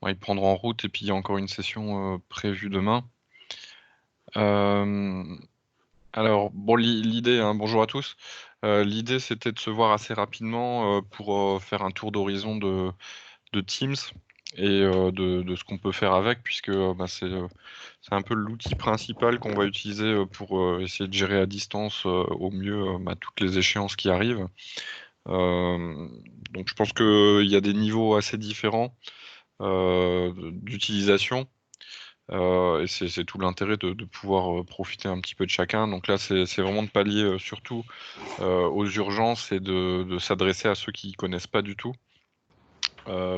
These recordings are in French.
ils prendront en route et puis il y a encore une session prévue demain. Alors, bon, l'idée, hein, bonjour à tous. L'idée, c'était de se voir assez rapidement pour faire un tour d'horizon de Teams et de ce qu'on peut faire avec, puisque c'est un peu l'outil principal qu'on va utiliser pour essayer de gérer à distance au mieux toutes les échéances qui arrivent. Euh, donc, je pense qu'il y a des niveaux assez différents d'utilisation. Et c'est tout l'intérêt de pouvoir profiter un petit peu de chacun. Donc là, c'est vraiment de pallier surtout aux urgences et de s'adresser à ceux qui ne connaissent pas du tout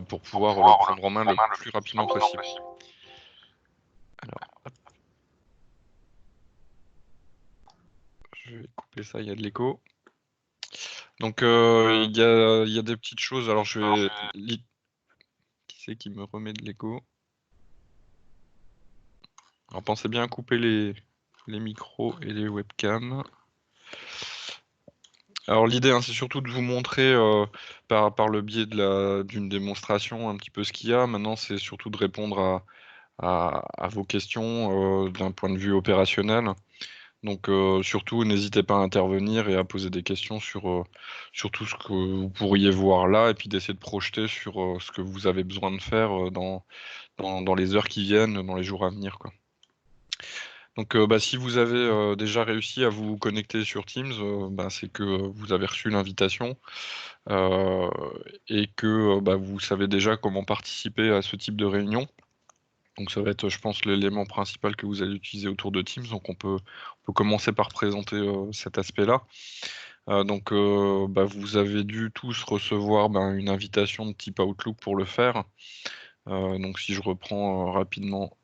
pour pouvoir le prendre en main le plus rapidement possible. Alors, hop. Je vais couper ça, il y a de l'écho. Donc il y a des petites choses. Alors je vais... Qui c'est qui me remet de l'écho? Alors pensez bien à couper les micros et les webcams. Alors l'idée, hein, c'est surtout de vous montrer par le biais d'une démonstration un petit peu ce qu'il y a. Maintenant, c'est surtout de répondre à vos questions d'un point de vue opérationnel. Donc surtout, n'hésitez pas à intervenir et à poser des questions sur tout ce que vous pourriez voir là et puis d'essayer de projeter sur ce que vous avez besoin de faire dans les heures qui viennent, dans les jours à venir, quoi. Donc, si vous avez déjà réussi à vous connecter sur Teams, c'est que vous avez reçu l'invitation euh, et que vous savez déjà comment participer à ce type de réunion. Donc, ça va être, je pense, l'élément principal que vous allez utiliser autour de Teams. Donc, on peut commencer par présenter cet aspect-là. Vous avez dû tous recevoir une invitation de type Outlook pour le faire. Donc, si je reprends rapidement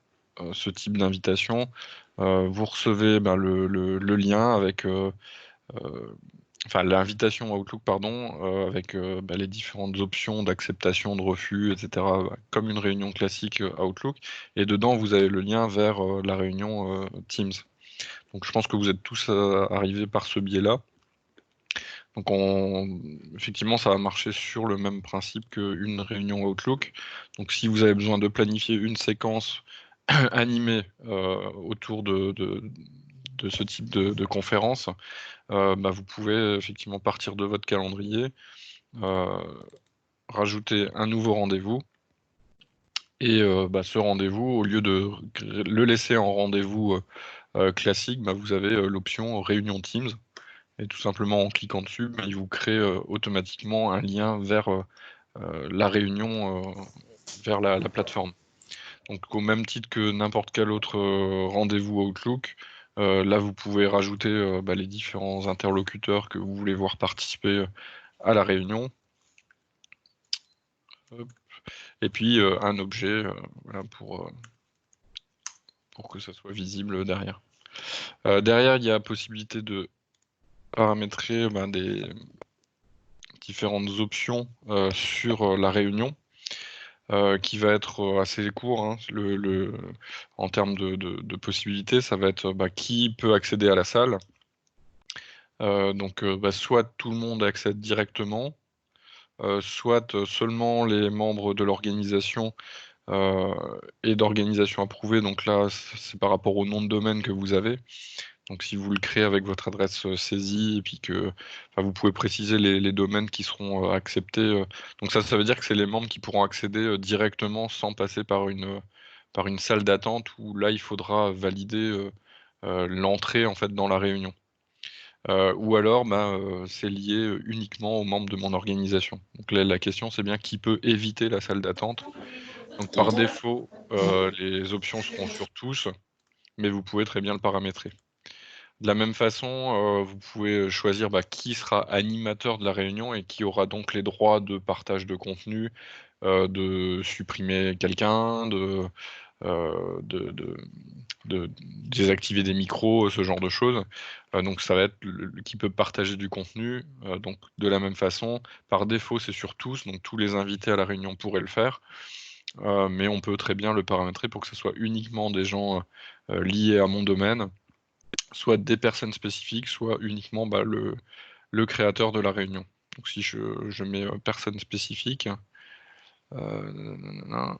ce type d'invitation. Vous recevez le lien avec, enfin l'invitation Outlook, pardon, avec les différentes options d'acceptation, de refus, etc., comme une réunion classique Outlook. Et dedans, vous avez le lien vers la réunion Teams. Donc je pense que vous êtes tous arrivés par ce biais-là. Donc effectivement, ça va marcher sur le même principe qu'une réunion Outlook. Donc si vous avez besoin de planifier une séquence animée autour de ce type de conférence, vous pouvez effectivement partir de votre calendrier, euh, rajouter un nouveau rendez-vous. Et ce rendez-vous, au lieu de le laisser en rendez-vous classique, vous avez l'option Réunion Teams. Et tout simplement en cliquant dessus, il vous crée automatiquement un lien vers la réunion, vers la plateforme. Donc au même titre que n'importe quel autre rendez-vous Outlook, là vous pouvez rajouter les différents interlocuteurs que vous voulez voir participer à la réunion. Hop. Et puis un objet voilà, pour que ça soit visible derrière. Derrière, il y a la possibilité de paramétrer des différentes options sur la réunion. Qui va être assez court, hein. En termes de possibilités, ça va être qui peut accéder à la salle. Soit tout le monde accède directement, soit seulement les membres de l'organisation euh, et d'organisation approuvée. Donc là, c'est par rapport au nom de domaine que vous avez. Donc si vous le créez avec votre adresse saisie et puis que vous pouvez préciser les domaines qui seront acceptés. Donc ça veut dire que c'est les membres qui pourront accéder directement sans passer par une salle d'attente où là il faudra valider l'entrée en fait dans la réunion. Ou alors c'est lié uniquement aux membres de mon organisation. Donc là, la question c'est bien qui peut éviter la salle d'attente. Donc par défaut, les options seront sur tous, mais vous pouvez très bien le paramétrer. De la même façon, vous pouvez choisir qui sera animateur de la réunion et qui aura donc les droits de partage de contenu, de supprimer quelqu'un, de désactiver des micros, ce genre de choses. Donc ça va être qui peut partager du contenu. Donc de la même façon, par défaut, c'est sur tous, donc tous les invités à la réunion pourraient le faire. Mais on peut très bien le paramétrer pour que ce soit uniquement des gens liés à mon domaine, soit des personnes spécifiques, soit uniquement le créateur de la réunion. Donc si je mets personne spécifique, nanana,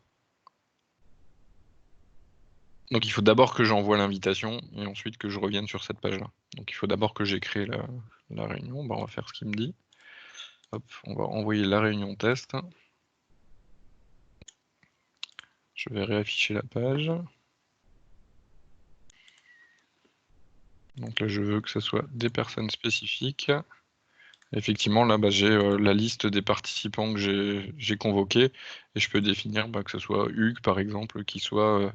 Donc il faut d'abord que j'envoie l'invitation et ensuite que je revienne sur cette page-là. Donc il faut d'abord que j'ai créé la réunion. On va faire ce qu'il me dit. Hop, on va envoyer la réunion test. Je vais réafficher la page. Donc là, je veux que ce soit des personnes spécifiques. Effectivement, là, j'ai la liste des participants que j'ai convoqués et je peux définir que ce soit Hugues, par exemple, qui soit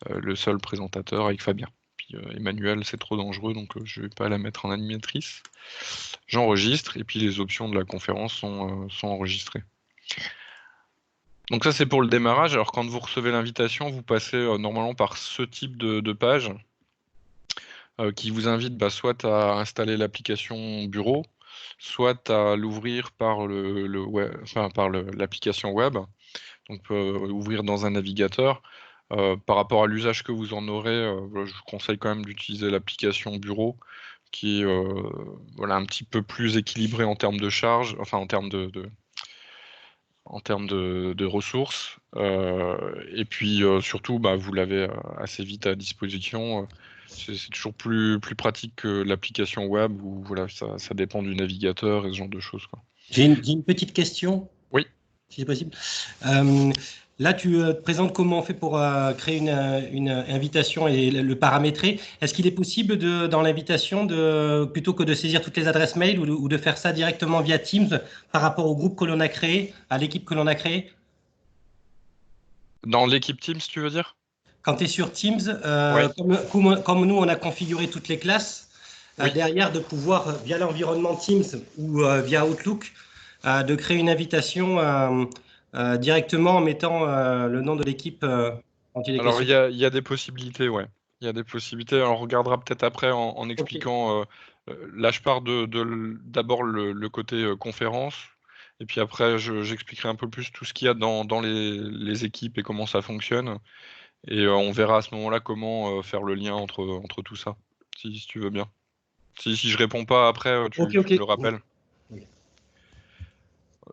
le seul présentateur avec Fabien. Puis Emmanuel, c'est trop dangereux, donc je ne vais pas la mettre en animatrice. J'enregistre et puis les options de la conférence sont enregistrées. Donc ça, c'est pour le démarrage. Alors quand vous recevez l'invitation, vous passez normalement par ce type de page qui vous invite soit à installer l'application bureau, soit à l'ouvrir par l'application web. Donc ouvrir dans un navigateur. Par rapport à l'usage que vous en aurez, je vous conseille quand même d'utiliser l'application bureau qui est un petit peu plus équilibrée en termes de charge, enfin en termes de ressources. Et puis surtout, vous l'avez assez vite à disposition. C'est toujours plus pratique que l'application web où ça dépend du navigateur et ce genre de choses, quoi. J'ai une petite question. Oui. Si c'est possible. Là, tu te présentes comment on fait pour créer une invitation et le paramétrer. Est-ce qu'il est possible dans l'invitation, plutôt que de saisir toutes les adresses mail ou de faire ça directement via Teams par rapport au groupe que l'on a créé, à l'équipe que l'on a créée? Dans l'équipe Teams, tu veux dire? Quand tu es sur Teams, Ouais. comme nous, on a configuré toutes les classes, Oui. derrière, de pouvoir, via l'environnement Teams ou via Outlook, de créer une invitation directement en mettant le nom de l'équipe dont il est Alors, question. il y a des possibilités, ouais. Il y a des possibilités. Alors, on regardera peut-être après en Ok. expliquant. Là, je pars d'abord le côté conférence. Et puis après, j'expliquerai un peu plus tout ce qu'il y a dans les équipes et comment ça fonctionne. Et on verra à ce moment-là comment faire le lien entre tout ça, si tu veux bien. Si je réponds pas après, Ok, tu ok. me le rappelles. Oui.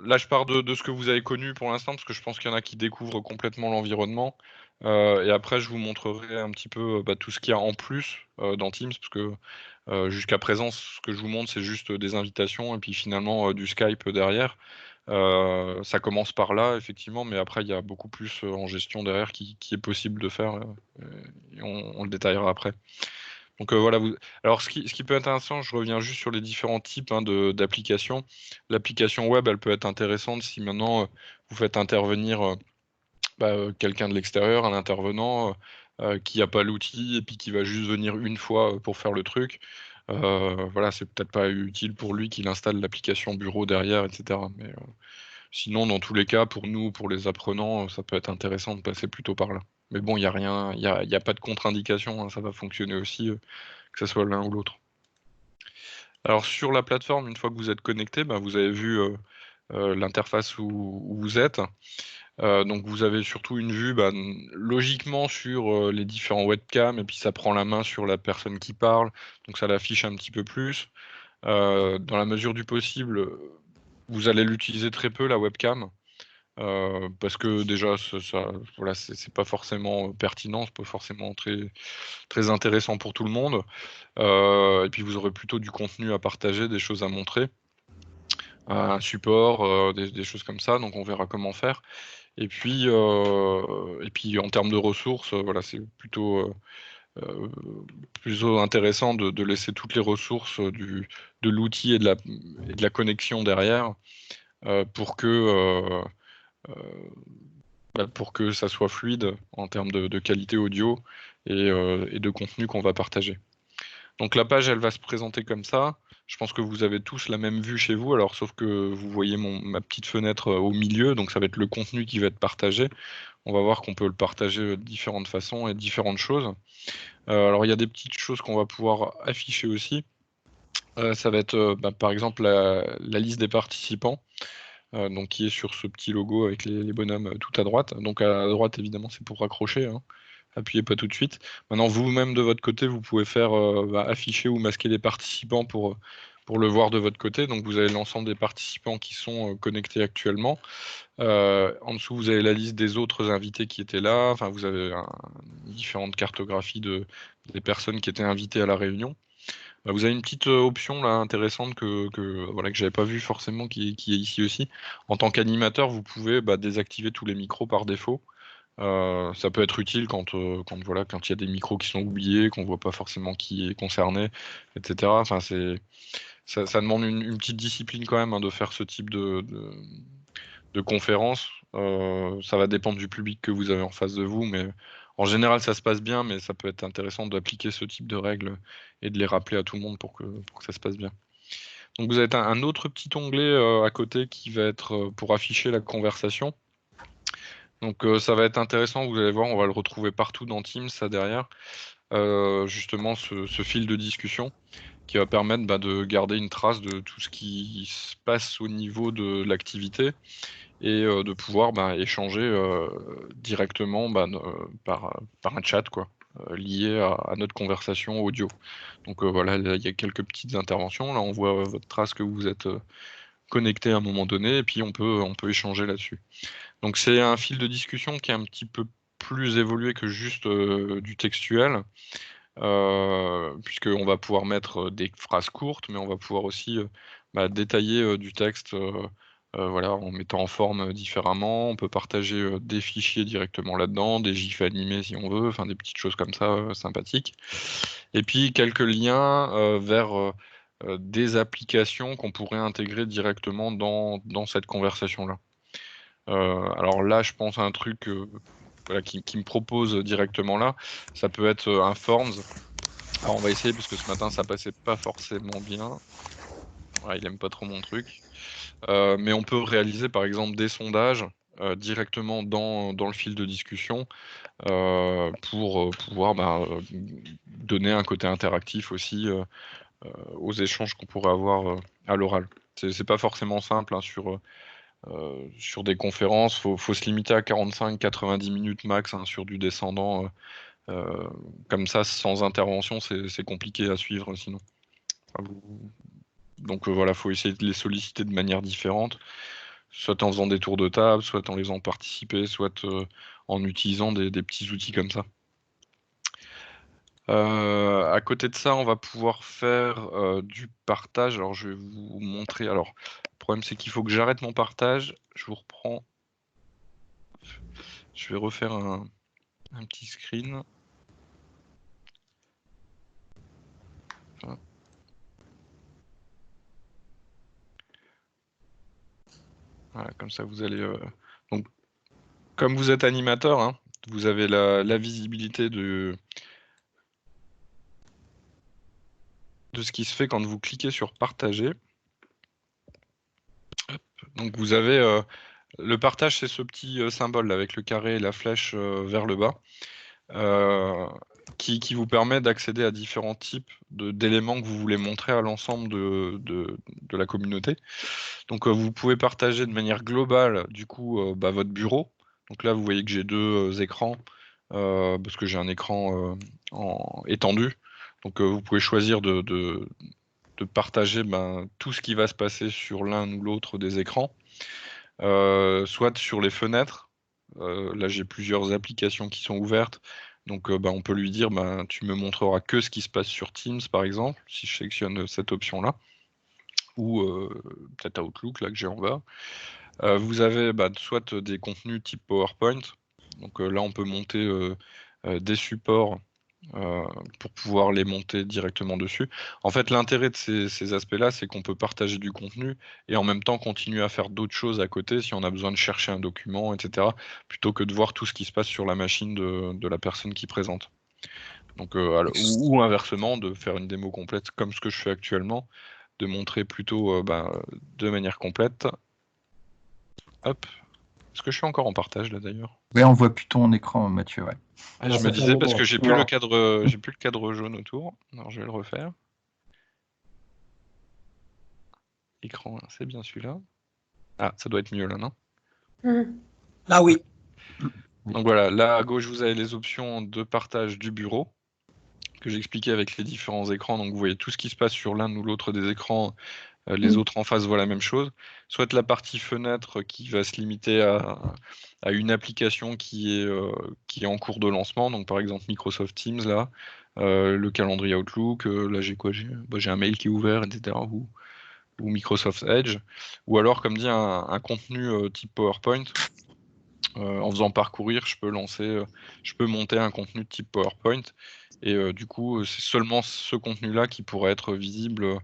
Là, je pars de ce que vous avez connu pour l'instant, parce que je pense qu'il y en a qui découvrent complètement l'environnement. Et après, je vous montrerai un petit peu tout ce qu'il y a en plus dans Teams, parce que jusqu'à présent, ce que je vous montre, c'est juste des invitations et puis finalement du Skype derrière. Ça commence par là, effectivement, mais après, il y a beaucoup plus en gestion derrière qui est possible de faire, et on le détaillera après. Donc voilà. Alors ce qui peut être intéressant, je reviens juste sur les différents types d'applications. L'application web, elle peut être intéressante si maintenant vous faites intervenir quelqu'un de l'extérieur, un intervenant qui n'a pas l'outil et puis qui va juste venir une fois pour faire le truc. Voilà, c'est peut-être pas utile pour lui qu'il installe l'application bureau derrière, etc. Mais sinon, dans tous les cas, pour nous, pour les apprenants, ça peut être intéressant de passer plutôt par là. Mais bon, il n'y a rien, il y a pas de contre-indication, hein, ça va fonctionner aussi, que ce soit l'un ou l'autre. Alors sur la plateforme, une fois que vous êtes connecté, vous avez vu l'interface où vous êtes. Donc vous avez surtout une vue logiquement sur les différents webcams et puis ça prend la main sur la personne qui parle, donc ça l'affiche un petit peu plus. Dans la mesure du possible, vous allez l'utiliser très peu la webcam. Parce que déjà, voilà, c'est pas forcément pertinent, c'est pas forcément très, très intéressant pour tout le monde. Et puis vous aurez plutôt du contenu à partager, des choses à montrer, un support, des choses comme ça. Donc on verra comment faire. Et puis en termes de ressources, voilà, c'est plutôt intéressant de laisser toutes les ressources de l'outil et de la connexion derrière pour que pour que ça soit fluide en termes de qualité audio et de contenu qu'on va partager. Donc la page, elle va se présenter comme ça. Je pense que vous avez tous la même vue chez vous, alors sauf que vous voyez ma petite fenêtre au milieu, donc ça va être le contenu qui va être partagé. On va voir qu'on peut le partager de différentes façons et différentes choses. Alors il y a des petites choses qu'on va pouvoir afficher aussi. Ça va être par exemple la liste des participants. Donc qui est sur ce petit logo avec les bonhommes tout à droite. Donc à droite, évidemment, c'est pour raccrocher, hein. Appuyez pas tout de suite. Maintenant, vous-même de votre côté, vous pouvez faire afficher ou masquer les participants pour pour le voir de votre côté. Donc vous avez l'ensemble des participants qui sont connectés actuellement. En dessous, vous avez la liste des autres invités qui étaient là. Enfin, vous avez différentes cartographies des personnes qui étaient invitées à la réunion. Vous avez une petite option là intéressante que j'avais pas vu forcément qui est ici aussi. En tant qu'animateur, vous pouvez désactiver tous les micros par défaut. Ça peut être utile quand il y a des micros qui sont oubliés, qu'on voit pas forcément qui est concerné, etc. Enfin, ça demande une petite discipline quand même, hein, de faire ce type de conférence. Ça va dépendre du public que vous avez en face de vous, mais en général ça se passe bien, mais ça peut être intéressant d'appliquer ce type de règles et de les rappeler à tout le monde pour que ça se passe bien. Donc vous avez un autre petit onglet à côté qui va être pour afficher la conversation. Donc ça va être intéressant, vous allez voir, on va le retrouver partout dans Teams, ça derrière. Justement ce fil de discussion qui va permettre de garder une trace de tout ce qui se passe au niveau de l'activité et de pouvoir échanger directement par un chat lié à notre conversation audio. Donc voilà, là, il y a quelques petites interventions. Là, on voit votre trace que vous êtes connecté à un moment donné et puis on peut échanger là-dessus. Donc c'est un fil de discussion qui est un petit peu plus évolué que juste du textuel, puisqu'on va pouvoir mettre des phrases courtes, mais on va pouvoir aussi détailler du texte en mettant en forme différemment. On peut partager des fichiers directement là-dedans, des gifs animés si on veut, enfin des petites choses comme ça sympathiques. Et puis quelques liens vers des applications qu'on pourrait intégrer directement dans cette conversation-là. Alors là, je pense à un truc qui me propose directement là. Ça peut être un Forms. Alors on va essayer parce que ce matin ça passait pas forcément bien. Ouais, il aime pas trop mon truc. Mais on peut réaliser par exemple des sondages directement dans le fil de discussion pour pouvoir donner un côté interactif aussi aux échanges qu'on pourrait avoir à l'oral. C'est pas forcément simple hein, sur des conférences, faut se limiter à 45-90 minutes max hein, sur du descendant. Comme ça, sans intervention, c'est compliqué à suivre sinon. Donc voilà, faut essayer de les solliciter de manière différente, soit en faisant des tours de table, soit en les faisant participer, soit en utilisant des petits outils comme ça. À côté de ça, on va pouvoir faire du partage. Alors je vais vous montrer. Alors, le problème c'est qu'il faut que j'arrête mon partage. Je vous reprends. Je vais refaire un petit screen. Voilà, comme ça vous allez. Donc, comme vous êtes animateur, hein, vous avez la visibilité de ce qui se fait quand vous cliquez sur partager. Hop. Donc vous avez le partage, c'est ce petit symbole avec le carré et la flèche vers le bas, qui vous permet d'accéder à différents types d'éléments que vous voulez montrer à l'ensemble de la communauté. Donc vous pouvez partager de manière globale du coup votre bureau. Donc là vous voyez que j'ai deux écrans parce que j'ai un écran étendu. Donc vous pouvez choisir de partager tout ce qui va se passer sur l'un ou l'autre des écrans, soit sur les fenêtres. Là j'ai plusieurs applications qui sont ouvertes. Donc on peut lui dire tu me montreras que ce qui se passe sur Teams par exemple, si je sélectionne cette option-là, ou peut-être Outlook là que j'ai en bas. Vous avez soit des contenus type PowerPoint. Donc là on peut monter des supports pour pouvoir les monter directement dessus. En fait, l'intérêt de ces aspects-là, c'est qu'on peut partager du contenu et en même temps continuer à faire d'autres choses à côté si on a besoin de chercher un document, etc., plutôt que de voir tout ce qui se passe sur la machine de la personne qui présente. Donc, ou inversement, de faire une démo complète comme ce que je fais actuellement, de montrer plutôt de manière complète. Hop. Est-ce que je suis encore en partage là d'ailleurs? Oui, on voit plus ton écran, Mathieu. Ouais. Je me disais parce que j'ai plus le cadre jaune autour. Alors je vais le refaire. Écran, c'est bien celui-là. Ah, ça doit être mieux là, non? Là, oui. Donc voilà, là à gauche vous avez les options de partage du bureau. que j'expliquais avec les différents écrans. Donc vous voyez tout ce qui se passe sur l'un ou l'autre des écrans. Les autres en face voient la même chose. Soit la partie fenêtre qui va se limiter à une application qui est en cours de lancement. Donc par exemple Microsoft Teams là, le calendrier Outlook. Là j'ai quoi? J'ai un mail qui est ouvert, etc. Ou Microsoft Edge. Ou alors comme dit un contenu type PowerPoint. En faisant parcourir, je peux monter un contenu de type PowerPoint. Et du coup, c'est seulement ce contenu-là qui pourrait être visible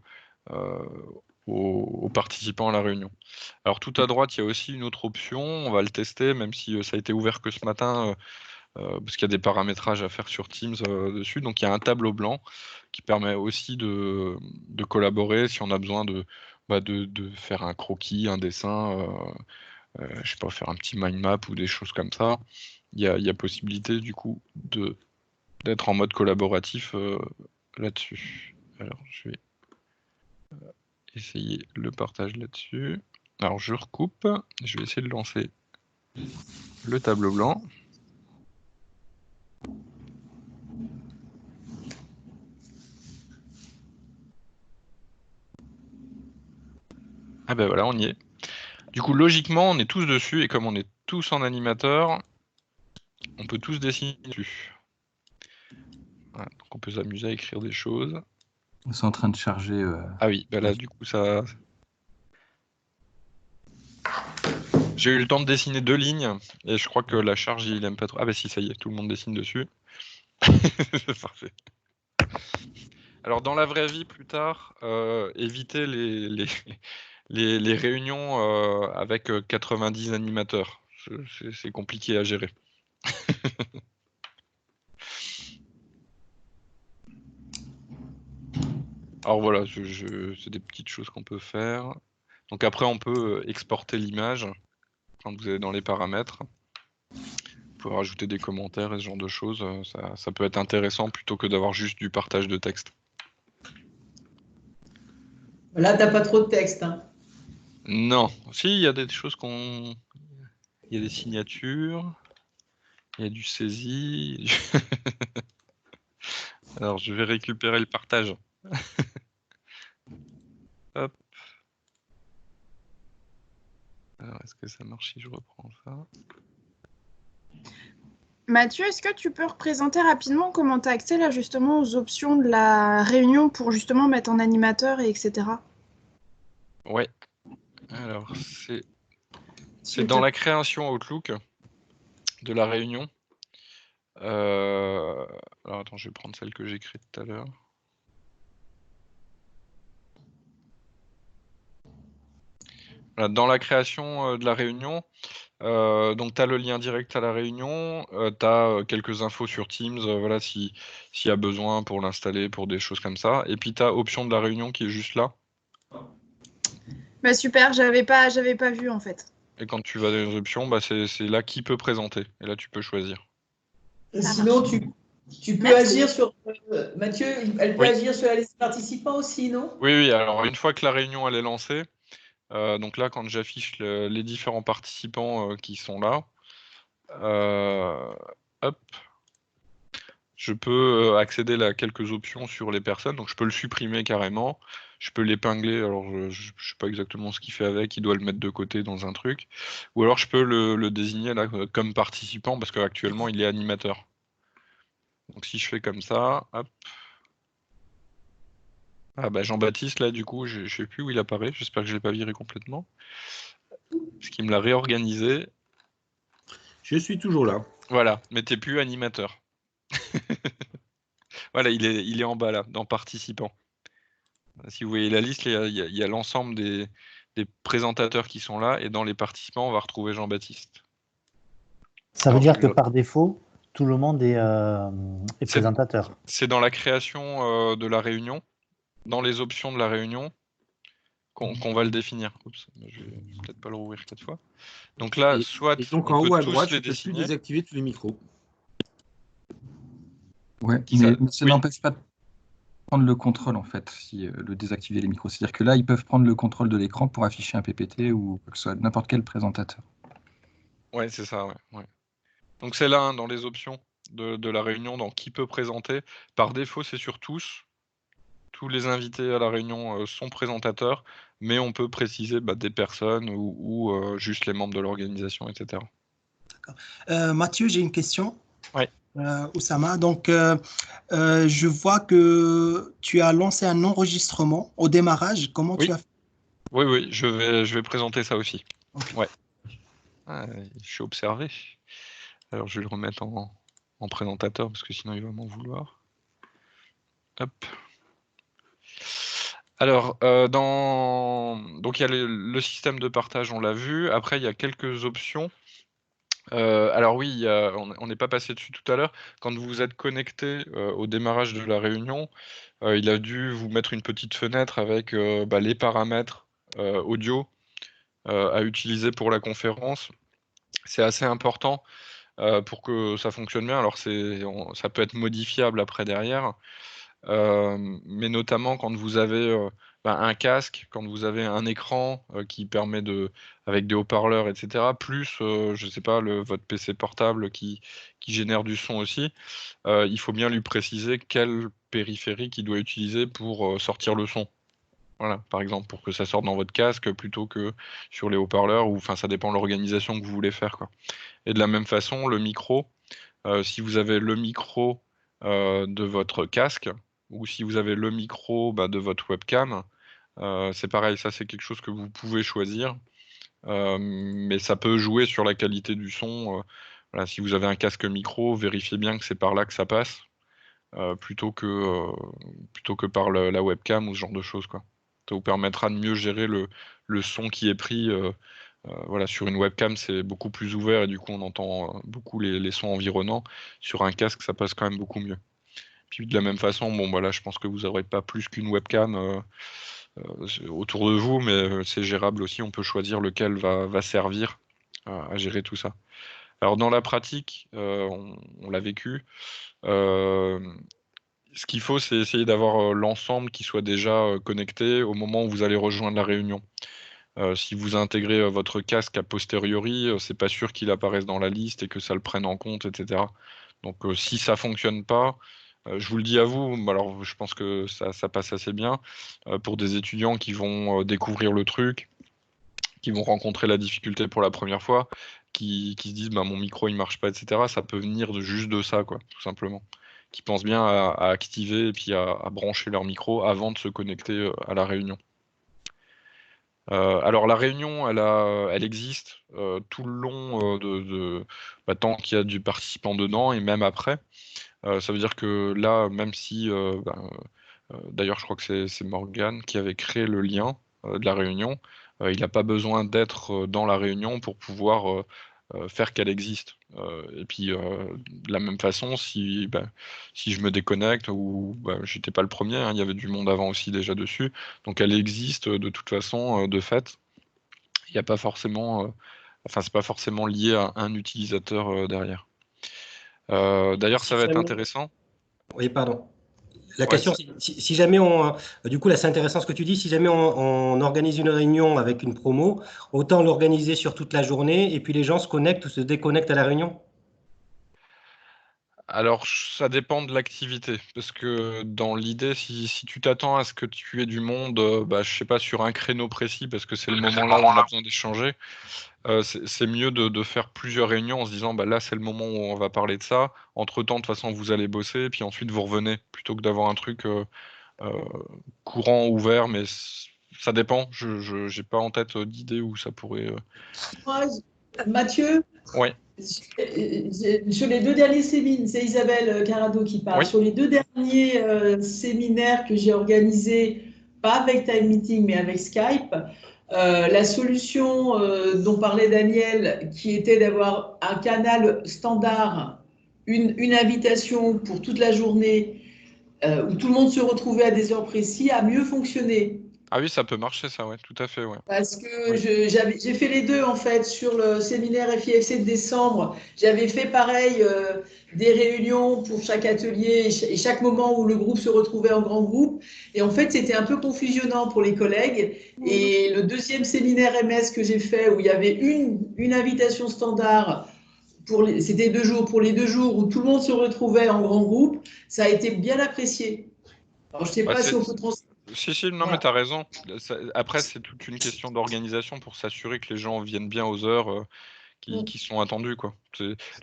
aux participants à la réunion. Alors tout à droite, il y a aussi une autre option, on va le tester, même si ça a été ouvert que ce matin, parce qu'il y a des paramétrages à faire sur Teams dessus. Donc il y a un tableau blanc qui permet aussi de collaborer si on a besoin de faire un croquis, un dessin, je sais pas, faire un petit mind map ou des choses comme ça. Il y a possibilité du coup d'être en mode collaboratif là-dessus. Alors je vais essayer le partage là-dessus. Alors je recoupe, je vais essayer de lancer le tableau blanc. Ah ben voilà, on y est. Du coup, logiquement, on est tous dessus, et comme on est tous en animateur, on peut tous dessiner dessus. Voilà, donc on peut s'amuser à écrire des choses. C'est en train de charger. Ah oui, bah là, du coup, ça... J'ai eu le temps de dessiner 2 lignes, et je crois que la charge, il aime pas trop. Ah bah si, ça y est, tout le monde dessine dessus. Parfait. Alors, dans la vraie vie, plus tard, évitez les réunions avec 90 animateurs. C'est compliqué à gérer. Alors voilà, c'est des petites choses qu'on peut faire. Donc après, on peut exporter l'image quand vous allez dans les paramètres. Vous pouvez rajouter des commentaires et ce genre de choses. Ça peut être intéressant plutôt que d'avoir juste du partage de texte. Là, t'as pas trop de texte. Hein. Non. Si, il y a des choses il y a des signatures. Il y a du saisie. Alors, je vais récupérer le partage. Hop. Alors, est-ce que ça marche si je reprends ça? Mathieu, est-ce que tu peux représenter rapidement comment tu as accès là justement aux options de la réunion pour justement mettre en animateur et etc. Ouais. Alors, c'est dans la création Outlook de la réunion. Alors attends, je vais prendre celle que j'ai créée tout à l'heure. Voilà, dans la création de la réunion, donc tu as le lien direct à la réunion, tu as quelques infos sur Teams, voilà, s'il y a besoin pour l'installer, pour des choses comme ça. Et puis tu as option de la réunion qui est juste là. Bah super, j'avais pas vu en fait. Et quand tu vas dans les options, bah, c'est là qui peut présenter. Et là, tu peux choisir. Sinon, tu peux agir sur... Mathieu, elle peut agir sur la liste participants aussi, non? Oui, alors une fois que la réunion elle est lancée, donc là, quand j'affiche les différents participants qui sont là, hop, je peux accéder à quelques options sur les personnes. Donc je peux le supprimer carrément, je peux l'épingler, alors je sais pas exactement ce qu'il fait avec, il doit le mettre de côté dans un truc, ou alors je peux le désigner là comme participant, parce qu'actuellement il est animateur. Donc si je fais comme ça, hop. Ah bah Jean-Baptiste là du coup, je sais plus où il apparaît, j'espère que je l'ai pas viré complètement. Parce qu'il me l'a réorganisé. Je suis toujours là. Voilà, mais t'es plus animateur. Voilà, il est en bas là, dans participants. Si vous voyez la liste, il y a l'ensemble des présentateurs qui sont là, et dans les participants, on va retrouver Jean-Baptiste. Ça veut dire que par défaut, tout le monde est présentateur. C'est dans la création de la réunion, dans les options de la réunion, qu'on va le définir. Oups, je vais peut-être pas le rouvrir 4 fois. Donc là, soit donc en haut à droite, tu peux plus désactiver tous les micros. Ouais, mais ça n'empêche pas de prendre le contrôle en fait, si le désactiver les micros. C'est-à-dire que là, ils peuvent prendre le contrôle de l'écran pour afficher un PPT ou que ce soit n'importe quel présentateur. Ouais, c'est ça, ouais. Donc c'est là, hein, dans les options. de la réunion dans qui peut présenter. Par défaut, c'est sur tous. Tous les invités à la réunion sont présentateurs, mais on peut préciser des personnes ou juste les membres de l'organisation, etc. D'accord. Mathieu, j'ai une question. Oui. Oussama, donc je vois que tu as lancé un enregistrement au démarrage. Comment tu as fait? Oui, je vais présenter ça aussi. Okay. Ouais. Je suis observé. Alors je vais le remettre en présentateur parce que sinon il va m'en vouloir. Hop. Alors, donc il y a le système de partage, on l'a vu. Après, il y a quelques options. Alors oui, on n'est pas passé dessus tout à l'heure. Quand vous vous êtes connecté au démarrage de la réunion, il a dû vous mettre une petite fenêtre avec les paramètres audio à utiliser pour la conférence. C'est assez important pour que ça fonctionne bien. Alors ça peut être modifiable après derrière, mais notamment quand vous avez un casque, quand vous avez un écran qui permet avec des haut-parleurs, etc., plus, je sais pas, votre PC portable qui génère du son aussi, il faut bien lui préciser quel périphérique il doit utiliser pour sortir le son. Voilà, par exemple, pour que ça sorte dans votre casque plutôt que sur les haut-parleurs, ou ça dépend de l'organisation que vous voulez faire, quoi. Et de la même façon, le micro, si vous avez le micro de votre casque, ou si vous avez le micro de votre webcam, c'est pareil, ça c'est quelque chose que vous pouvez choisir, mais ça peut jouer sur la qualité du son. Voilà, si vous avez un casque micro, vérifiez bien que c'est par là que ça passe, plutôt que par la webcam ou ce genre de choses, quoi. Ça vous permettra de mieux gérer le son qui est pris. Voilà, sur une webcam, c'est beaucoup plus ouvert et du coup, on entend beaucoup les sons environnants. Sur un casque, ça passe quand même beaucoup mieux. Puis de la même façon, je pense que vous n'aurez pas plus qu'une webcam autour de vous, mais c'est gérable aussi. On peut choisir lequel va servir à gérer tout ça. Alors dans la pratique, on l'a vécu. Ce qu'il faut, c'est essayer d'avoir l'ensemble qui soit déjà connecté au moment où vous allez rejoindre la réunion. Si vous intégrez votre casque a posteriori, c'est pas sûr qu'il apparaisse dans la liste et que ça le prenne en compte, etc. Donc si ça fonctionne pas, je vous le dis à vous, alors je pense que ça passe assez bien pour des étudiants qui vont découvrir le truc, qui vont rencontrer la difficulté pour la première fois, qui se disent mon micro il marche pas, etc. Ça peut venir juste de ça, quoi, tout simplement. Qui pensent bien à activer et puis à brancher leur micro avant de se connecter à la réunion. Alors la réunion, elle existe tout le long tant qu'il y a du participant dedans et même après. Ça veut dire que là, même si, d'ailleurs je crois que c'est Morgane qui avait créé le lien de la réunion, il n'a pas besoin d'être dans la réunion pour pouvoir faire qu'elle existe. Et puis de la même façon, si je me déconnecte ou j'étais pas le premier, il y avait du monde avant aussi déjà dessus, donc elle existe de toute façon de fait. Il n'y a pas forcément, c'est pas forcément lié à un utilisateur derrière. D'ailleurs, ça va être intéressant. Oui, pardon. La question, si jamais du coup là c'est intéressant ce que tu dis, si jamais on organise une réunion avec une promo, autant l'organiser sur toute la journée et puis les gens se connectent ou se déconnectent à la réunion? Alors, ça dépend de l'activité, parce que dans l'idée, si tu t'attends à ce que tu aies du monde, je sais pas, sur un créneau précis, parce que c'est le moment là où on a besoin d'échanger, c'est mieux de faire plusieurs réunions en se disant, là, c'est le moment où on va parler de ça. Entre-temps, de toute façon, vous allez bosser, et puis ensuite, vous revenez, plutôt que d'avoir un truc courant, ouvert, mais ça dépend. Je n'ai pas en tête d'idée où ça pourrait... Mathieu, oui. Sur les deux derniers séminaires, c'est Isabelle Carado qui parle. Oui. Sur les deux derniers séminaires que j'ai organisés, pas avec Time Meeting, mais avec Skype, la solution dont parlait Daniel, qui était d'avoir un canal standard, une invitation pour toute la journée, où tout le monde se retrouvait à des heures précises, a mieux fonctionné. Ah oui, ça peut marcher, ça, ouais, tout à fait, ouais. Parce que oui. J'ai fait les deux, en fait, sur le séminaire FIFC de décembre. J'avais fait pareil, des réunions pour chaque atelier et chaque moment où le groupe se retrouvait en grand groupe. Et en fait, c'était un peu confusionnant pour les collègues. Et le deuxième séminaire MS que j'ai fait, où il y avait une invitation standard c'était 2 jours, pour les 2 jours où tout le monde se retrouvait en grand groupe, ça a été bien apprécié. Alors, je ne sais pas si on peut Si, non, mais tu as raison. Après, c'est toute une question d'organisation pour s'assurer que les gens viennent bien aux heures qui sont attendues, quoi.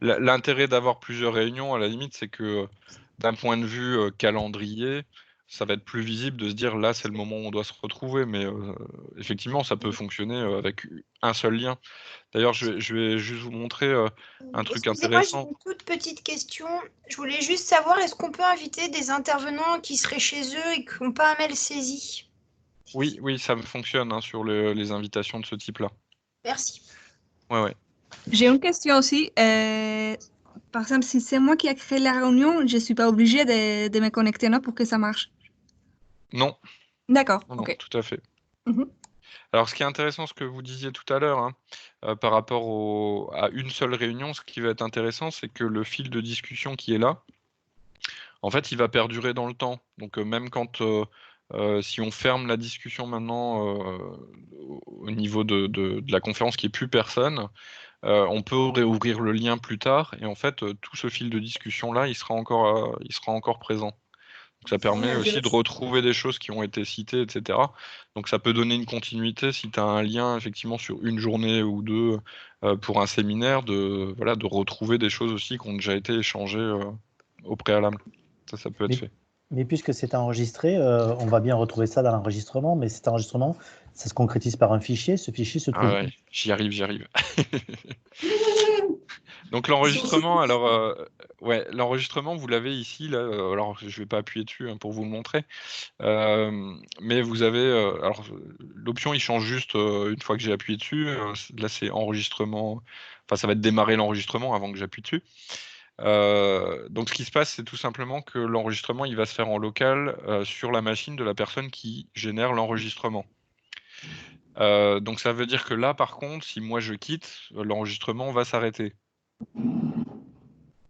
L'intérêt d'avoir plusieurs réunions, à la limite, c'est que d'un point de vue calendrier, ça va être plus visible de se dire là, c'est le moment où on doit se retrouver. Mais effectivement, ça peut fonctionner avec un seul lien. D'ailleurs, je vais juste vous montrer un truc intéressant. J'ai une toute petite question. Je voulais juste savoir, est-ce qu'on peut inviter des intervenants qui seraient chez eux et qui n'ont pas un mail saisi? Oui, ça fonctionne sur les invitations de ce type-là. Merci. Ouais. J'ai une question aussi. Par exemple, si c'est moi qui ai créé la réunion, je ne suis pas obligée de me connecter là pour que ça marche? Non. D'accord, non, ok. Tout à fait. Alors, ce qui est intéressant, ce que vous disiez tout à l'heure, par rapport à une seule réunion, ce qui va être intéressant, c'est que le fil de discussion qui est là, en fait, il va perdurer dans le temps. Donc, même quand, si on ferme la discussion maintenant au niveau de la conférence qui n'est plus personne, on peut réouvrir le lien plus tard. Et en fait, tout ce fil de discussion-là, il sera encore présent. Donc ça permet aussi de retrouver des choses qui ont été citées, etc. Donc ça peut donner une continuité si tu as un lien effectivement sur une journée ou deux pour un séminaire, de retrouver des choses aussi qui ont déjà été échangées au préalable. Ça peut être fait. Mais puisque c'est enregistré, on va bien retrouver ça dans l'enregistrement, mais cet enregistrement, ça se concrétise par un fichier. Ce fichier se trouve... ouais, j'y arrive. Donc l'enregistrement, l'enregistrement, vous l'avez ici, là. Alors je vais pas appuyer dessus pour vous le montrer, mais vous avez, alors l'option il change juste une fois que j'ai appuyé dessus. Là c'est enregistrement, enfin ça va être démarrer l'enregistrement avant que j'appuie dessus. Donc ce qui se passe, c'est tout simplement que l'enregistrement il va se faire en local sur la machine de la personne qui génère l'enregistrement. Donc ça veut dire que là par contre, si moi je quitte, l'enregistrement va s'arrêter.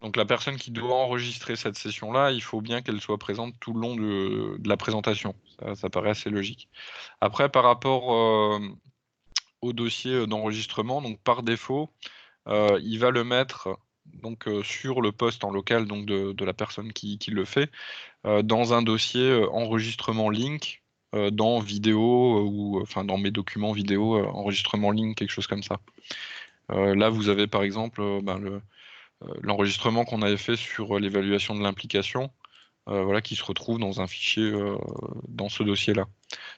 Donc la personne qui doit enregistrer cette session-là, il faut bien qu'elle soit présente tout le long de la présentation. Ça paraît assez logique. Après, par rapport au dossier d'enregistrement, donc par défaut, il va le mettre donc, sur le poste en local donc, de la personne qui le fait, dans un dossier enregistrement link, dans vidéo ou enfin dans mes documents vidéo, enregistrement link, quelque chose comme ça. Là, vous avez par exemple l'enregistrement qu'on avait fait sur l'évaluation de l'implication, qui se retrouve dans un fichier dans ce dossier-là.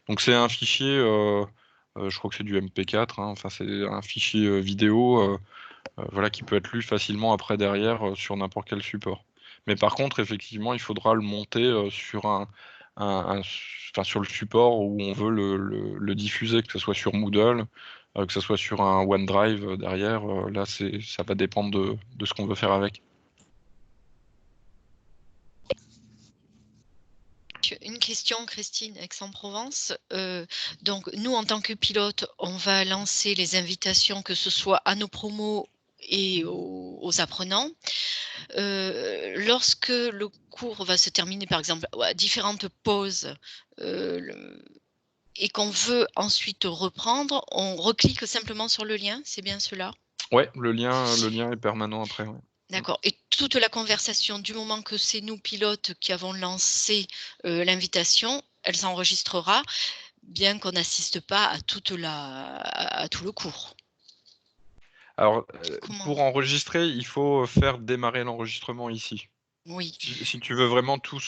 Donc c'est un fichier, je crois que c'est du MP4, enfin c'est un fichier vidéo qui peut être lu facilement après derrière sur n'importe quel support. Mais par contre, effectivement, il faudra le monter sur sur le support où on veut le diffuser, que ce soit sur Moodle, que ce soit sur un OneDrive derrière. Là, ça va dépendre de ce qu'on veut faire avec. Une question, Christine, Aix-en-Provence. Donc, nous, en tant que pilote, on va lancer les invitations, que ce soit à nos promos et aux apprenants. Lorsque le cours va se terminer, par exemple, à différentes pauses, et qu'on veut ensuite reprendre, on reclique simplement sur le lien, c'est bien cela? Ouais, le lien est permanent après. Ouais. D'accord. Et toute la conversation, du moment que c'est nous, pilotes, qui avons lancé l'invitation, elle s'enregistrera, bien qu'on n'assiste pas à tout le cours. Alors, pour enregistrer, il faut faire démarrer l'enregistrement ici. Oui. Si tu veux vraiment tout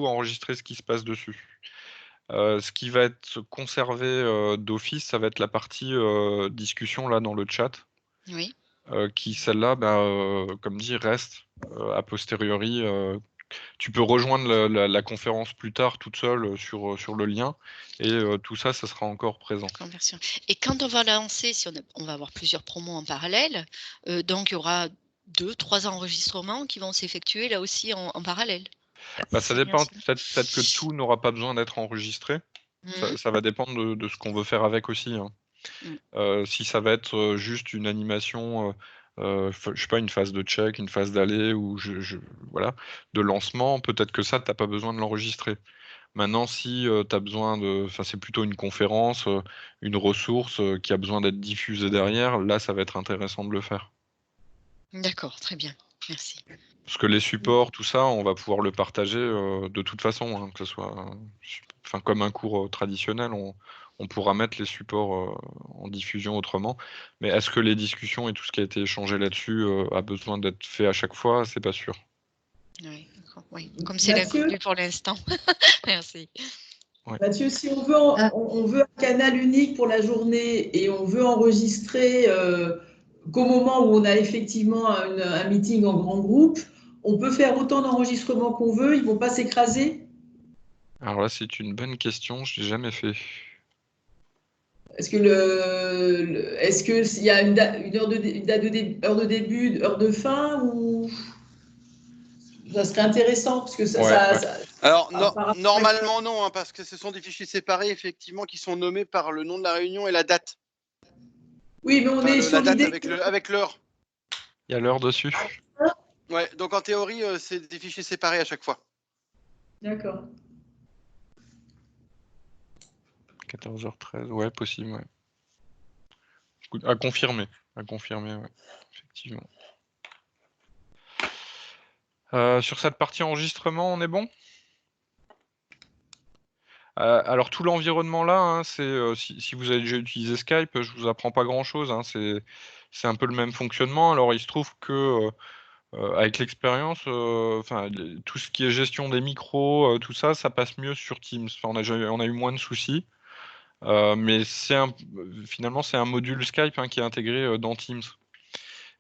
enregistrer ce qui se passe dessus. Ce qui va être conservé d'office, ça va être la partie discussion là dans le chat. Oui. Qui celle-là, comme dit, reste a posteriori. Tu peux rejoindre la conférence plus tard toute seule sur le lien et tout ça sera encore présent. Conversion. Et quand on va lancer, si on va avoir plusieurs promos en parallèle, donc il y aura 2-3 enregistrements qui vont s'effectuer là aussi en parallèle. Ça dépend, peut-être que tout n'aura pas besoin d'être enregistré. Ça va dépendre de ce qu'on veut faire avec aussi. Si ça va être juste une animation, je sais pas, une phase de check, une phase d'aller ou de lancement, peut-être que ça, tu n'as pas besoin de l'enregistrer. Maintenant, si tu as besoin c'est plutôt une conférence, une ressource qui a besoin d'être diffusée derrière, là, ça va être intéressant de le faire. D'accord, très bien. Merci. Parce que les supports, tout ça, on va pouvoir le partager de toute façon, hein, que ce soit comme un cours traditionnel, on pourra mettre les supports en diffusion autrement. Mais est-ce que les discussions et tout ce qui a été échangé là-dessus a besoin d'être fait à chaque fois? C'est pas sûr. Oui, d'accord. Oui. Comme c'est l'inconnu pour l'instant. Merci. Ouais. Mathieu, si on veut un canal unique pour la journée et on veut enregistrer qu'au moment où on a effectivement un meeting en grand groupe, on peut faire autant d'enregistrements qu'on veut, ils ne vont pas s'écraser? Alors là, c'est une bonne question, je l'ai jamais fait. Est-ce qu'il y a une heure de début, heure de fin, ou ça serait intéressant parce que Alors, normalement, non, hein, parce que ce sont des fichiers séparés, effectivement, qui sont nommés par le nom de la réunion et la date. Oui, mais on est sur la date l'idée avec l'heure. Il y a l'heure dessus. Ouais, donc en théorie, c'est des fichiers séparés à chaque fois. D'accord. 14h13, ouais, possible, ouais. À confirmer, ouais, effectivement. Sur cette partie enregistrement, on est bon? Alors tout l'environnement là, hein, c'est si vous avez déjà utilisé Skype, je vous apprends pas grand-chose, hein, c'est un peu le même fonctionnement. Alors il se trouve que avec l'expérience, tout ce qui est gestion des micros, tout ça, ça passe mieux sur Teams. Enfin, on a eu moins de soucis, mais finalement c'est un module Skype, hein, qui est intégré dans Teams.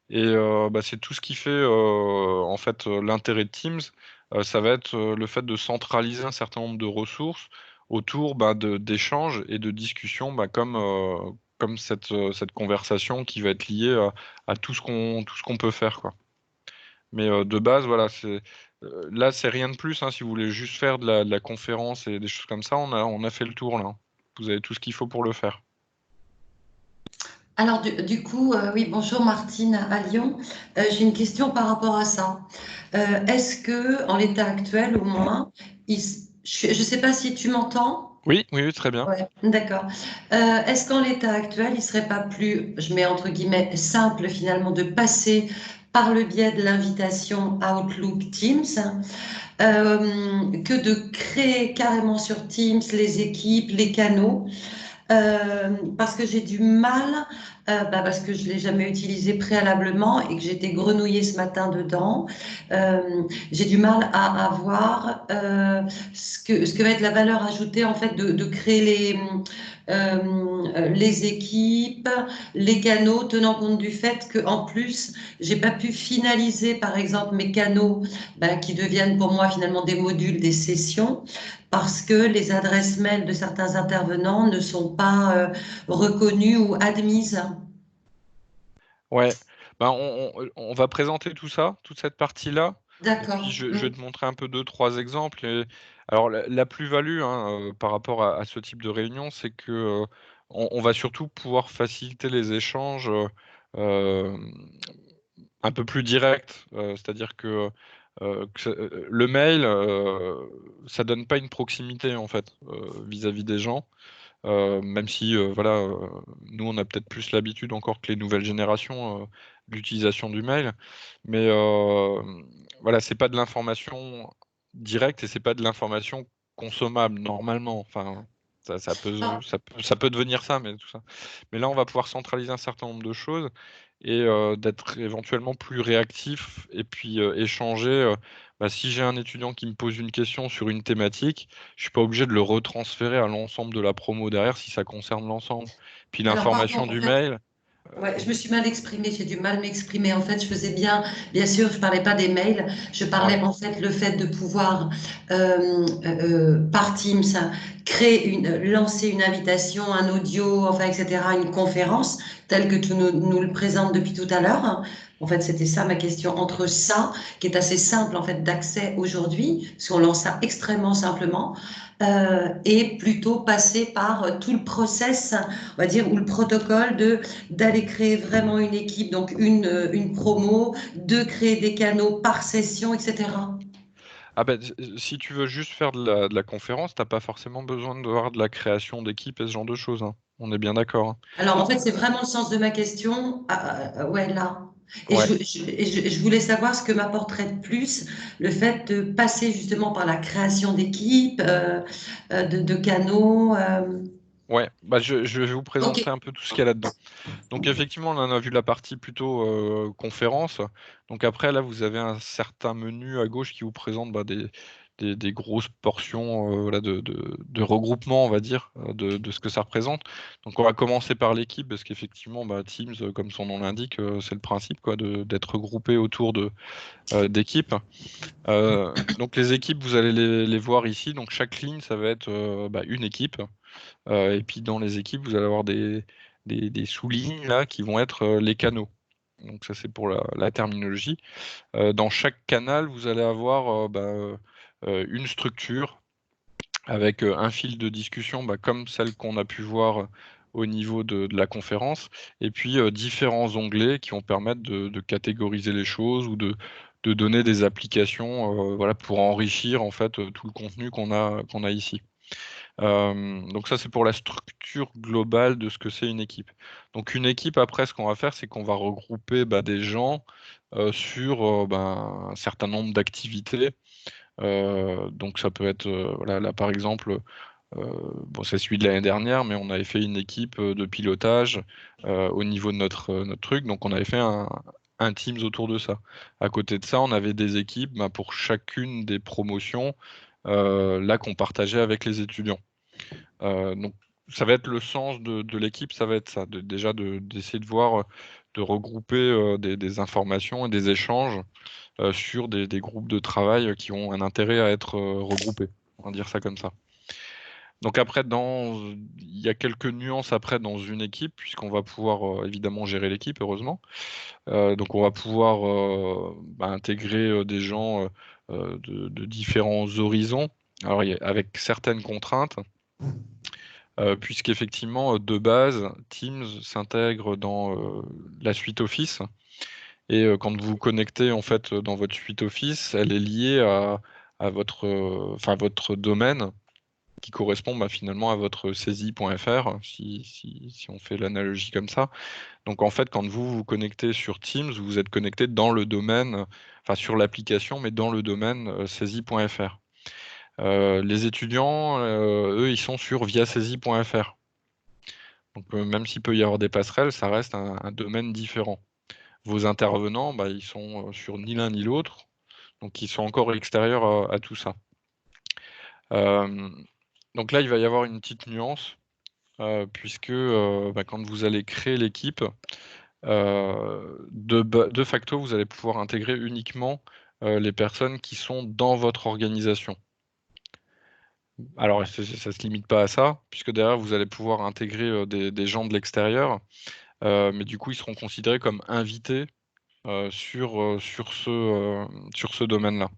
Et c'est tout ce qui fait en fait l'intérêt de Teams. Ça va être le fait de centraliser un certain nombre de ressources autour d'échanges et de discussions, comme cette conversation qui va être liée à tout ce qu'on peut faire, quoi. Mais de base, voilà, là c'est rien de plus, hein. Si vous voulez juste faire de la conférence et des choses comme ça, on a fait le tour là. Vous avez tout ce qu'il faut pour le faire. Alors, du coup, oui, bonjour Martine à Lyon. J'ai une question par rapport à ça. Est-ce que, en l'état actuel au moins, je ne sais pas si tu m'entends? Oui, très bien. Ouais, d'accord. Est-ce qu'en l'état actuel, il ne serait pas plus, je mets entre guillemets, simple finalement de passer par le biais de l'invitation Outlook Teams que de créer carrément sur Teams les équipes, les canaux? Parce que j'ai du mal, parce que je ne l'ai jamais utilisé préalablement et que j'étais grenouillée ce matin dedans, j'ai du mal à avoir ce que va être la valeur ajoutée en fait de créer les équipes, les canaux, tenant compte du fait qu'en plus, j'ai pas pu finaliser par exemple mes canaux qui deviennent pour moi finalement des modules, des sessions, parce que les adresses mail de certains intervenants ne sont pas reconnues ou admises. Ouais, on va présenter tout ça, toute cette partie-là. D'accord. Et puis je vais te montrer un peu 2-3 exemples. Alors la plus-value, hein, par rapport à ce type de réunion, c'est que on va surtout pouvoir faciliter les échanges un peu plus directs. C'est-à-dire que le mail, ça donne pas une proximité en fait vis-à-vis des gens. Même si nous on a peut-être plus l'habitude encore que les nouvelles générations de l'utilisation du mail, mais voilà, c'est pas de l'information directe et c'est pas de l'information consommable normalement. Enfin, ça peut devenir ça, mais tout ça. Mais là, on va pouvoir centraliser un certain nombre de choses et d'être éventuellement plus réactif et puis échanger. Si j'ai un étudiant qui me pose une question sur une thématique, je suis pas obligé de le retransférer à l'ensemble de la promo derrière si ça concerne l'ensemble. Puis l'information du mail. Ouais, je me suis mal exprimée, j'ai du mal à m'exprimer. En fait, je faisais bien sûr, je parlais pas des mails, je parlais en fait le fait de pouvoir par Teams lancer une invitation, un audio, enfin etc., une conférence telle que tu nous le présentes depuis tout à l'heure. En fait, c'était ça ma question. Entre ça, qui est assez simple en fait d'accès aujourd'hui, parce qu'on lance ça extrêmement simplement, et plutôt passer par tout le process, on va dire, ou le protocole d'aller créer vraiment une équipe, donc une promo, de créer des canaux par session, etc. Si tu veux juste faire de la conférence, t'as pas forcément besoin d'avoir de la création d'équipe et ce genre de choses, hein. On est bien d'accord, hein. Alors en fait, c'est vraiment le sens de ma question. Ouais, là. Et je voulais savoir ce que m'apporterait de plus le fait de passer justement par la création d'équipes, de canaux. Ouais, je vais vous présenter un peu tout ce qu'il y a là-dedans. Donc effectivement, on en a vu la partie plutôt conférence. Donc après, là, vous avez un certain menu à gauche qui vous présente des grosses portions voilà, de regroupement, on va dire, de ce que ça représente. Donc on va commencer par l'équipe, parce qu'effectivement, Teams, comme son nom l'indique, c'est le principe quoi, d'être regroupé autour d'équipes. Donc les équipes, vous allez les voir ici. Donc chaque ligne, ça va être une équipe. Et puis dans les équipes, vous allez avoir des sous-lignes là qui vont être les canaux. Donc ça c'est pour la terminologie. Dans chaque canal, vous allez avoir une structure avec un fil de discussion comme celle qu'on a pu voir au niveau de la conférence, et puis différents onglets qui vont permettre de catégoriser les choses ou de donner des applications voilà, pour enrichir en fait tout le contenu qu'on a ici. Donc ça, c'est pour la structure globale de ce que c'est une équipe. Donc une équipe, après, ce qu'on va faire, c'est qu'on va regrouper des gens sur un certain nombre d'activités. Donc ça peut être, voilà, là par exemple, c'est celui de l'année dernière, mais on avait fait une équipe de pilotage au niveau de notre truc. Donc on avait fait un Teams autour de ça. À côté de ça, on avait des équipes pour chacune des promotions là qu'on partageait avec les étudiants. Donc ça va être le sens de l'équipe, ça va être ça, déjà d'essayer de voir, de regrouper des informations et des échanges sur des groupes de travail qui ont un intérêt à être regroupés, on va dire ça comme ça. Donc après, il y a quelques nuances après dans une équipe, puisqu'on va pouvoir évidemment gérer l'équipe, heureusement. Donc on va pouvoir intégrer des gens de différents horizons, alors avec certaines contraintes. Puisqu'effectivement, de base, Teams s'intègre dans la suite Office. Et quand vous vous connectez en fait dans votre suite Office, elle est liée à votre domaine qui correspond finalement à votre saisie.fr, si on fait l'analogie comme ça. Donc en fait, quand vous vous connectez sur Teams, vous êtes connecté dans le domaine, sur l'application, mais dans le domaine saisie.fr. Les étudiants, eux, ils sont sur viasaisie.fr. Donc même s'il peut y avoir des passerelles, ça reste un domaine différent. Vos intervenants, ils sont sur ni l'un ni l'autre, donc ils sont encore extérieurs à tout ça. Donc là, il va y avoir une petite nuance, puisque quand vous allez créer l'équipe, de facto, vous allez pouvoir intégrer uniquement les personnes qui sont dans votre organisation. Alors, ça ne se limite pas à ça, puisque derrière, vous allez pouvoir intégrer des gens de l'extérieur, mais du coup, ils seront considérés comme invités sur ce domaine-là.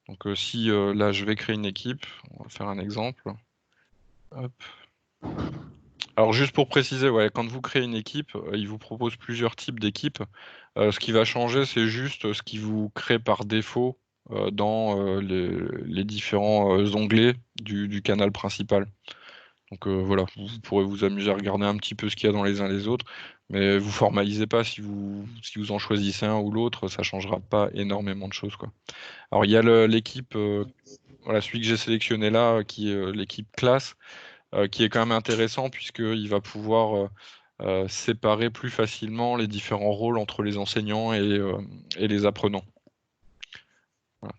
Donc, si là, je vais créer une équipe, on va faire un exemple. Hop. Alors, juste pour préciser, quand vous créez une équipe, il vous propose plusieurs types d'équipes. Ce qui va changer, c'est juste ce qui vous crée par défaut dans les différents onglets du canal principal. Donc voilà, vous pourrez vous amuser à regarder un petit peu ce qu'il y a dans les uns les autres, mais vous formalisez pas si vous en choisissez un ou l'autre, ça changera pas énormément de choses, quoi. Alors il y a l'équipe, celui que j'ai sélectionné là, qui est l'équipe classe, qui est quand même intéressant puisqu'il va pouvoir séparer plus facilement les différents rôles entre les enseignants et les apprenants. Voilà.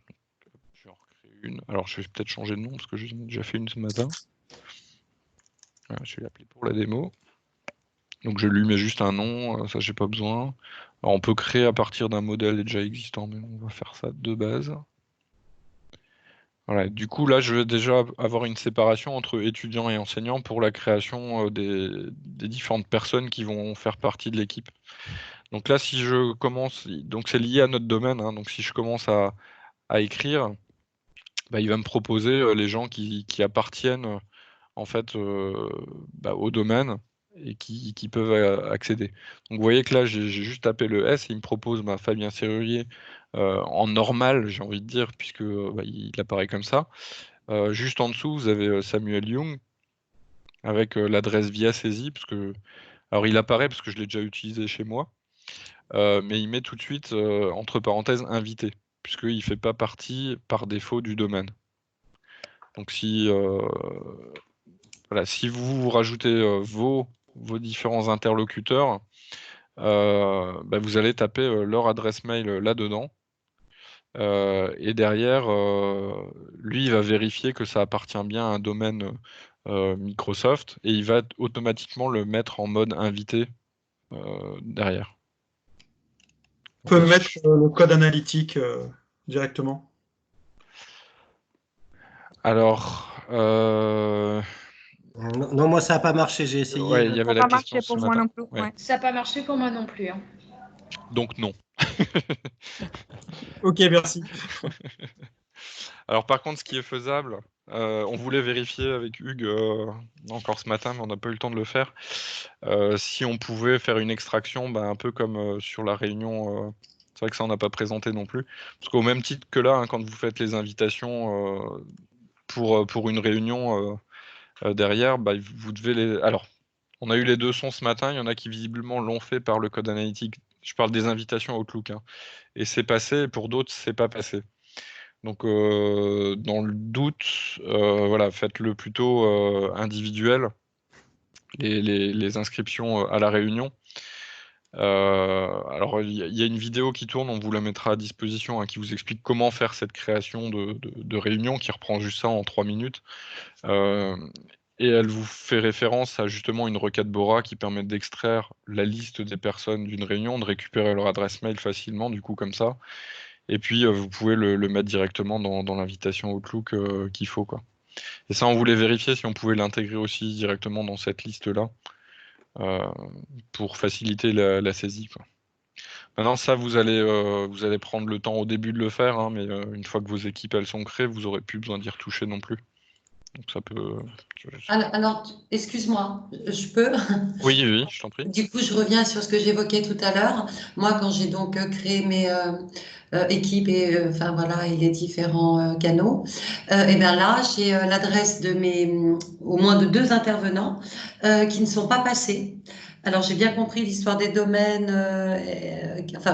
Je vais en recréer une. Alors je vais peut-être changer de nom parce que j'ai déjà fait une ce matin. Voilà, je vais l'appeler pour la démo. Donc je lui mets juste un nom, ça j'ai pas besoin. Alors, on peut créer à partir d'un modèle déjà existant, mais on va faire ça de base. Voilà, du coup là je vais déjà avoir une séparation entre étudiants et enseignants pour la création des différentes personnes qui vont faire partie de l'équipe. Donc là si je commence, donc c'est lié à notre domaine, hein, donc si je commence à écrire, il va me proposer les gens qui appartiennent en fait au domaine et qui peuvent accéder. Donc vous voyez que là j'ai juste tapé le S et il me propose Fabien Serrurier en normal, j'ai envie de dire, puisque il apparaît comme ça. Juste en dessous, vous avez Samuel Young avec l'adresse via saisie, alors il apparaît parce que je l'ai déjà utilisé chez moi. mais il met tout de suite entre parenthèses invité, puisqu'il ne fait pas partie par défaut du domaine. Donc si vous rajoutez vos différents interlocuteurs, vous allez taper leur adresse mail là-dedans. Et derrière, lui, il va vérifier que ça appartient bien à un domaine Microsoft et il va automatiquement le mettre en mode invité derrière. On peut mettre le code analytique directement. Alors, non, moi ça n'a pas marché, j'ai essayé. Ouais, il y avait Ça la n'a pas marché question pour ce moi matin. non plus. Ouais. Ouais. Ça n'a pas marché pour moi non plus. Hein. Donc non. Ok, merci. Alors par contre, ce qui est faisable, on voulait vérifier avec Hugues encore ce matin, mais on n'a pas eu le temps de le faire. Si on pouvait faire une extraction, un peu comme sur la réunion. C'est vrai que ça, on n'a pas présenté non plus. Parce qu'au même titre que là, hein, quand vous faites les invitations pour une réunion derrière, vous devez les... Alors, on a eu les 2 sons ce matin. Il y en a qui visiblement l'ont fait par le code analytique. Je parle des invitations Outlook. Hein. Et c'est passé, et pour d'autres, c'est pas passé. Donc, dans le doute, faites-le plutôt individuel, les inscriptions à la réunion. Alors, il y a une vidéo qui tourne, on vous la mettra à disposition, hein, qui vous explique comment faire cette création de réunion, qui reprend juste ça en 3 minutes. Et elle vous fait référence à justement une requête Bora qui permet d'extraire la liste des personnes d'une réunion, de récupérer leur adresse mail facilement, du coup, comme ça. Et puis, vous pouvez le mettre directement dans l'invitation Outlook qu'il faut, quoi. Et ça, on voulait vérifier si on pouvait l'intégrer aussi directement dans cette liste-là pour faciliter la saisie, quoi. Maintenant, ça, vous allez prendre le temps au début de le faire, hein, mais une fois que vos équipes elles sont créées, vous n'aurez plus besoin d'y retoucher non plus. Donc ça peut... Alors, excuse-moi, je peux? Oui, je t'en prie. Du coup, je reviens sur ce que j'évoquais tout à l'heure. Moi, quand j'ai donc créé mes équipes et les différents canaux, et bien là, j'ai l'adresse de au moins de 2 intervenants qui ne sont pas passés. Alors, j'ai bien compris l'histoire des domaines,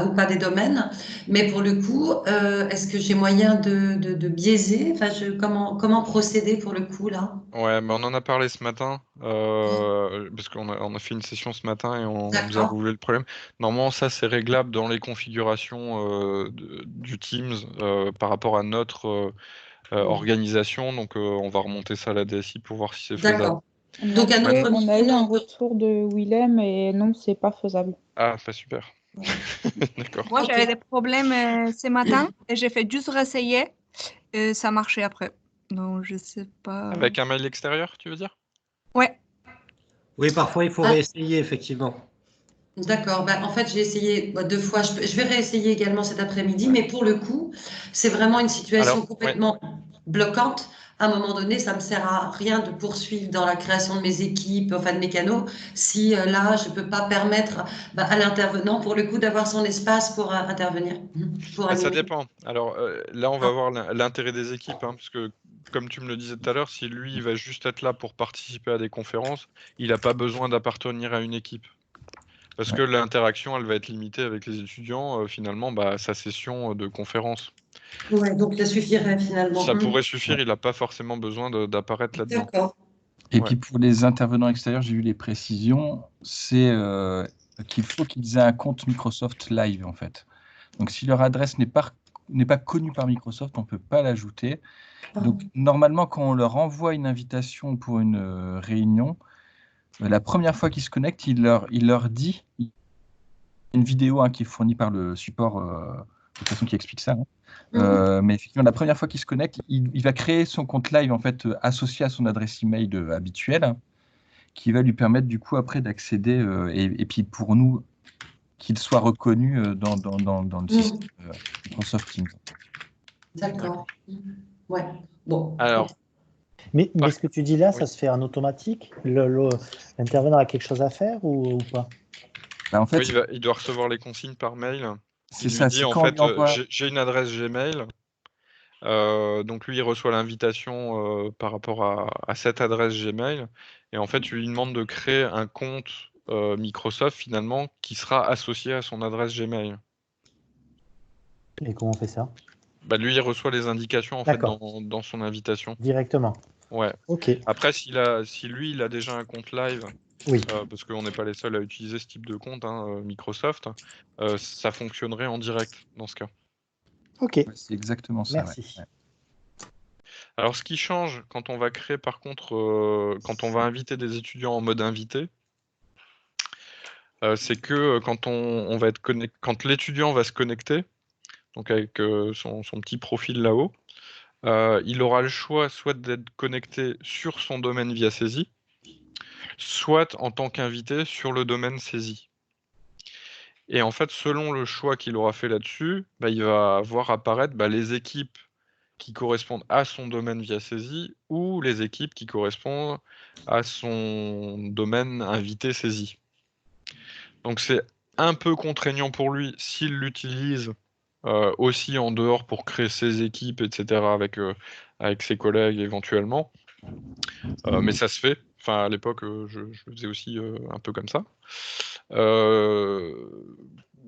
ou pas des domaines, mais pour le coup, est-ce que j'ai moyen de biaiser? Comment procéder pour le coup là? Ouais, mais on en a parlé ce matin, parce qu'on a fait une session ce matin et on vous a relevé le problème. Normalement, ça, c'est réglable dans les configurations du Teams par rapport à notre organisation. Donc, on va remonter ça à la DSI pour voir si c'est faisable. D'accord. Donc, on a eu un retour de Willem et non, c'est pas faisable. Ah, pas super. D'accord. Moi, j'avais des problèmes ce matin et j'ai fait juste réessayer et ça marchait après. Donc, je sais pas. Avec un mail extérieur, tu veux dire? Ouais. Oui, parfois, il faut réessayer, effectivement. D'accord. En fait, j'ai essayé 2 fois. Je vais réessayer également cet après-midi, mais pour le coup, c'est vraiment une situation complètement bloquante. À un moment donné, ça ne me sert à rien de poursuivre dans la création de mes équipes, de mes canaux, si là, je ne peux pas permettre à l'intervenant, pour le coup, d'avoir son espace pour intervenir. Ça dépend. Alors là, on va voir l'intérêt des équipes, hein, parce que, comme tu me le disais tout à l'heure, si lui, il va juste être là pour participer à des conférences, il n'a pas besoin d'appartenir à une équipe. Parce que l'interaction, elle va être limitée avec les étudiants, finalement, sa session de conférence. Ouais, donc ça suffirait finalement. Ça pourrait suffire, il n'a pas forcément besoin d'apparaître là-dedans. D'accord. Et puis pour les intervenants extérieurs, j'ai eu les précisions, c'est qu'il faut qu'ils aient un compte Microsoft Live en fait. Donc si leur adresse n'est pas connue par Microsoft, on ne peut pas l'ajouter. Donc normalement, quand on leur envoie une invitation pour une réunion, la première fois qu'ils se connectent, il leur dit une vidéo qui est fournie par le support de façon qui explique ça. Mais effectivement, la première fois qu'il se connecte, il va créer son compte live en fait associé à son adresse email habituelle, qui va lui permettre du coup après d'accéder et puis pour nous qu'il soit reconnu dans le système Microsoft Teams. D'accord. Ouais. Bon. Alors. Mais ce que tu dis là, ça se fait en automatique? L'intervenant a quelque chose à faire ou pas? En fait, il doit recevoir les consignes par mail. C'est ça. Dit, en fait, j'ai une adresse Gmail. Donc lui, il reçoit l'invitation par rapport à cette adresse Gmail. Et en fait, tu lui demandes de créer un compte Microsoft finalement qui sera associé à son adresse Gmail. Et comment on fait ça? Bah, lui, il reçoit les indications en fait dans son invitation. Directement. Ouais. Ok. Après, si lui, il a déjà un compte live, oui. Parce qu'on n'est pas les seuls à utiliser ce type de compte, Microsoft, ça fonctionnerait en direct dans ce cas. Ok. Ouais, c'est exactement ça. Merci. Ouais. Alors, ce qui change quand on va créer, par contre, quand on va inviter des étudiants en mode invité, c'est que quand on va être quand l'étudiant va se connecter, donc avec son petit profil là-haut, il aura le choix soit d'être connecté sur son domaine via saisie, soit en tant qu'invité sur le domaine saisie. Et en fait, selon le choix qu'il aura fait là-dessus, il va voir apparaître les équipes qui correspondent à son domaine via saisie ou les équipes qui correspondent à son domaine invité saisie. Donc c'est un peu contraignant pour lui s'il l'utilise aussi en dehors pour créer ses équipes, etc. avec ses collègues éventuellement. Mais ça se fait. Enfin, à l'époque, je le faisais aussi un peu comme ça.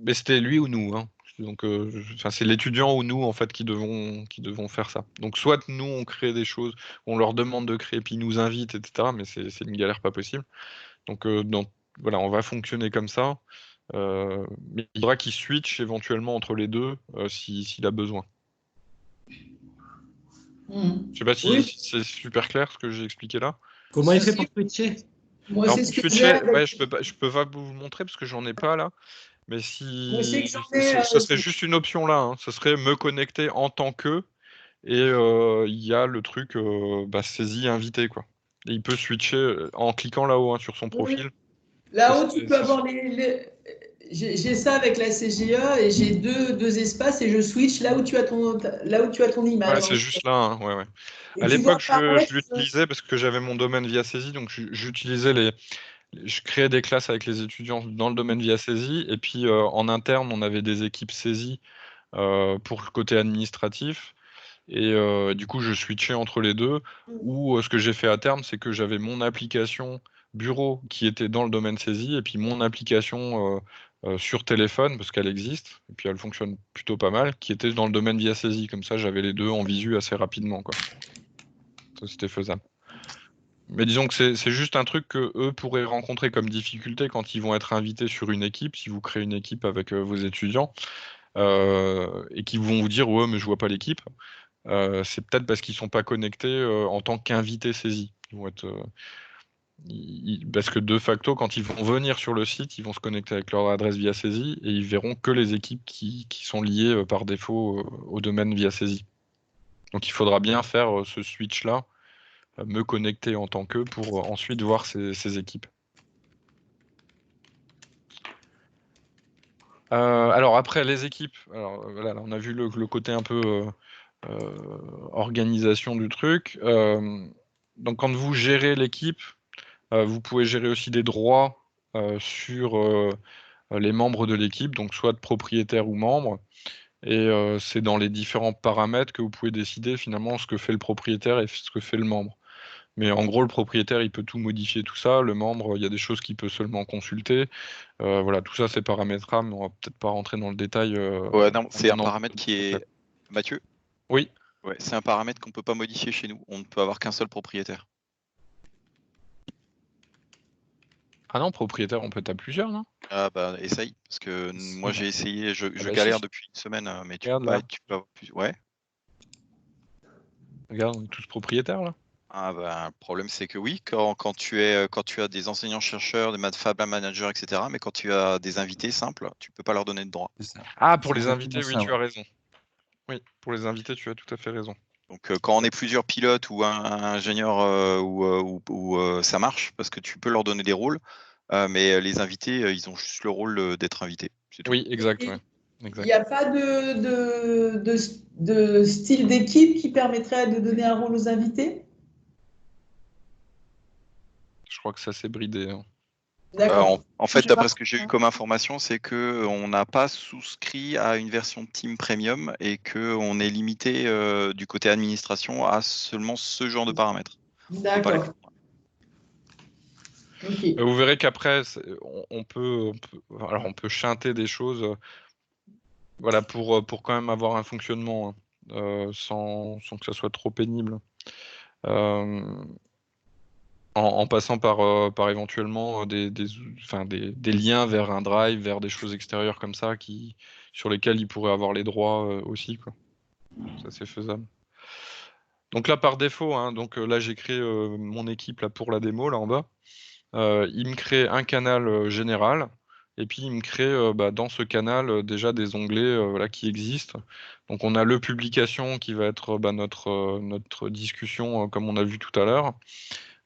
Mais c'était lui ou nous. Hein. Donc, c'est l'étudiant ou nous en fait qui devons faire ça. Donc, soit nous on crée des choses, on leur demande de créer puis ils nous invitent, etc. Mais c'est une galère pas possible. Donc, voilà, on va fonctionner comme ça. Mais il faudra qu'il switch éventuellement entre les deux s'il a besoin. Je sais pas si c'est super clair ce que j'ai expliqué là. Comment il fait pour switcher? Alors, pour switcher, je peux pas vous le montrer parce que j'en ai pas là. Mais ce serait juste une option là. Hein. Ce serait me connecter en tant que. Et il y a le truc saisie invité quoi. Et il peut switcher en cliquant là-haut sur son profil. Là-haut, tu peux avoir j'ai ça avec la CGE et j'ai deux espaces et je switch là où tu as ton image. Ouais, c'est juste là. Hein. Ouais. À l'époque, je l'utilisais parce que j'avais mon domaine via saisie, donc j'utilisais je créais des classes avec les étudiants dans le domaine via saisie, et puis en interne, on avait des équipes saisies pour le côté administratif, et du coup, je switchais entre les deux, ou ce que j'ai fait à terme, c'est que j'avais mon application bureau qui était dans le domaine saisie, et puis mon application sur téléphone, parce qu'elle existe, et puis elle fonctionne plutôt pas mal, qui était dans le domaine via saisie, comme ça j'avais les deux en visu assez rapidement, quoi. Ça, c'était faisable. Mais disons que c'est juste un truc que eux pourraient rencontrer comme difficulté quand ils vont être invités sur une équipe, si vous créez une équipe avec vos étudiants, et qu'ils vont vous dire « ouais, mais je vois pas l'équipe ». C'est peut-être parce qu'ils sont pas connectés en tant qu'invités saisis. Ils vont être, parce que de facto, quand ils vont venir sur le site, ils vont se connecter avec leur adresse via saisie et ils verront que les équipes qui sont liées par défaut au domaine via saisie. Donc il faudra bien faire ce switch-là, me connecter en tant que pour ensuite voir ces équipes. Alors après les équipes, alors, voilà, on a vu le côté un peu organisation du truc. Donc quand vous gérez l'équipe, vous pouvez gérer aussi des droits sur les membres de l'équipe, donc soit de propriétaires ou membres. Et c'est dans les différents paramètres que vous pouvez décider finalement ce que fait le propriétaire et ce que fait le membre. Mais en gros, le propriétaire, il peut tout modifier, tout ça. Le membre, il y a des choses qu'il peut seulement consulter. Voilà, tout ça, c'est paramétrable. On va peut-être pas rentrer dans le détail. Ouais, non, c'est un paramètre qui est... Mathieu? Oui. Ouais, c'est un paramètre qu'on ne peut pas modifier chez nous. On ne peut avoir qu'un seul propriétaire. Ah non, propriétaire, on peut être à plusieurs, non? Ah bah essaye, parce que moi j'ai essayé, je galère depuis une semaine, mais tu peux avoir plus. Ouais. Regarde, on est tous propriétaires là. Ah bah le problème c'est que oui, quand tu as des enseignants-chercheurs, des Fab Lab managers, etc. Mais quand tu as des invités simples, tu peux pas leur donner de droit. Ah, pour les invités, oui, tu as raison. Oui, pour les invités, tu as tout à fait raison. Donc quand on est plusieurs pilotes ou un ingénieur ou ça marche parce que tu peux leur donner des rôles, mais les invités, ils ont juste le rôle d'être invités. Oui, exact. Ouais. Il n'y a pas de style d'équipe qui permettrait de donner un rôle aux invités? Je crois que ça s'est bridé. Hein. En fait, d'après ce que j'ai eu comme information, c'est qu'on n'a pas souscrit à une version Team Premium et qu'on est limité du côté administration à seulement ce genre de paramètres. D'accord. Okay. Vous verrez qu'après, on peut chanter des choses voilà, pour quand même avoir un fonctionnement sans que ça soit trop pénible. En passant par éventuellement des liens vers un drive, vers des choses extérieures comme ça, sur lesquelles ils pourraient avoir les droits aussi, quoi. Ça, c'est faisable. Donc là, par défaut, hein, là, j'ai créé mon équipe là, pour la démo, là en bas. Il me crée un canal général, et puis il me crée dans ce canal déjà des onglets voilà, qui existent. Donc on a le publication qui va être notre discussion, comme on a vu tout à l'heure.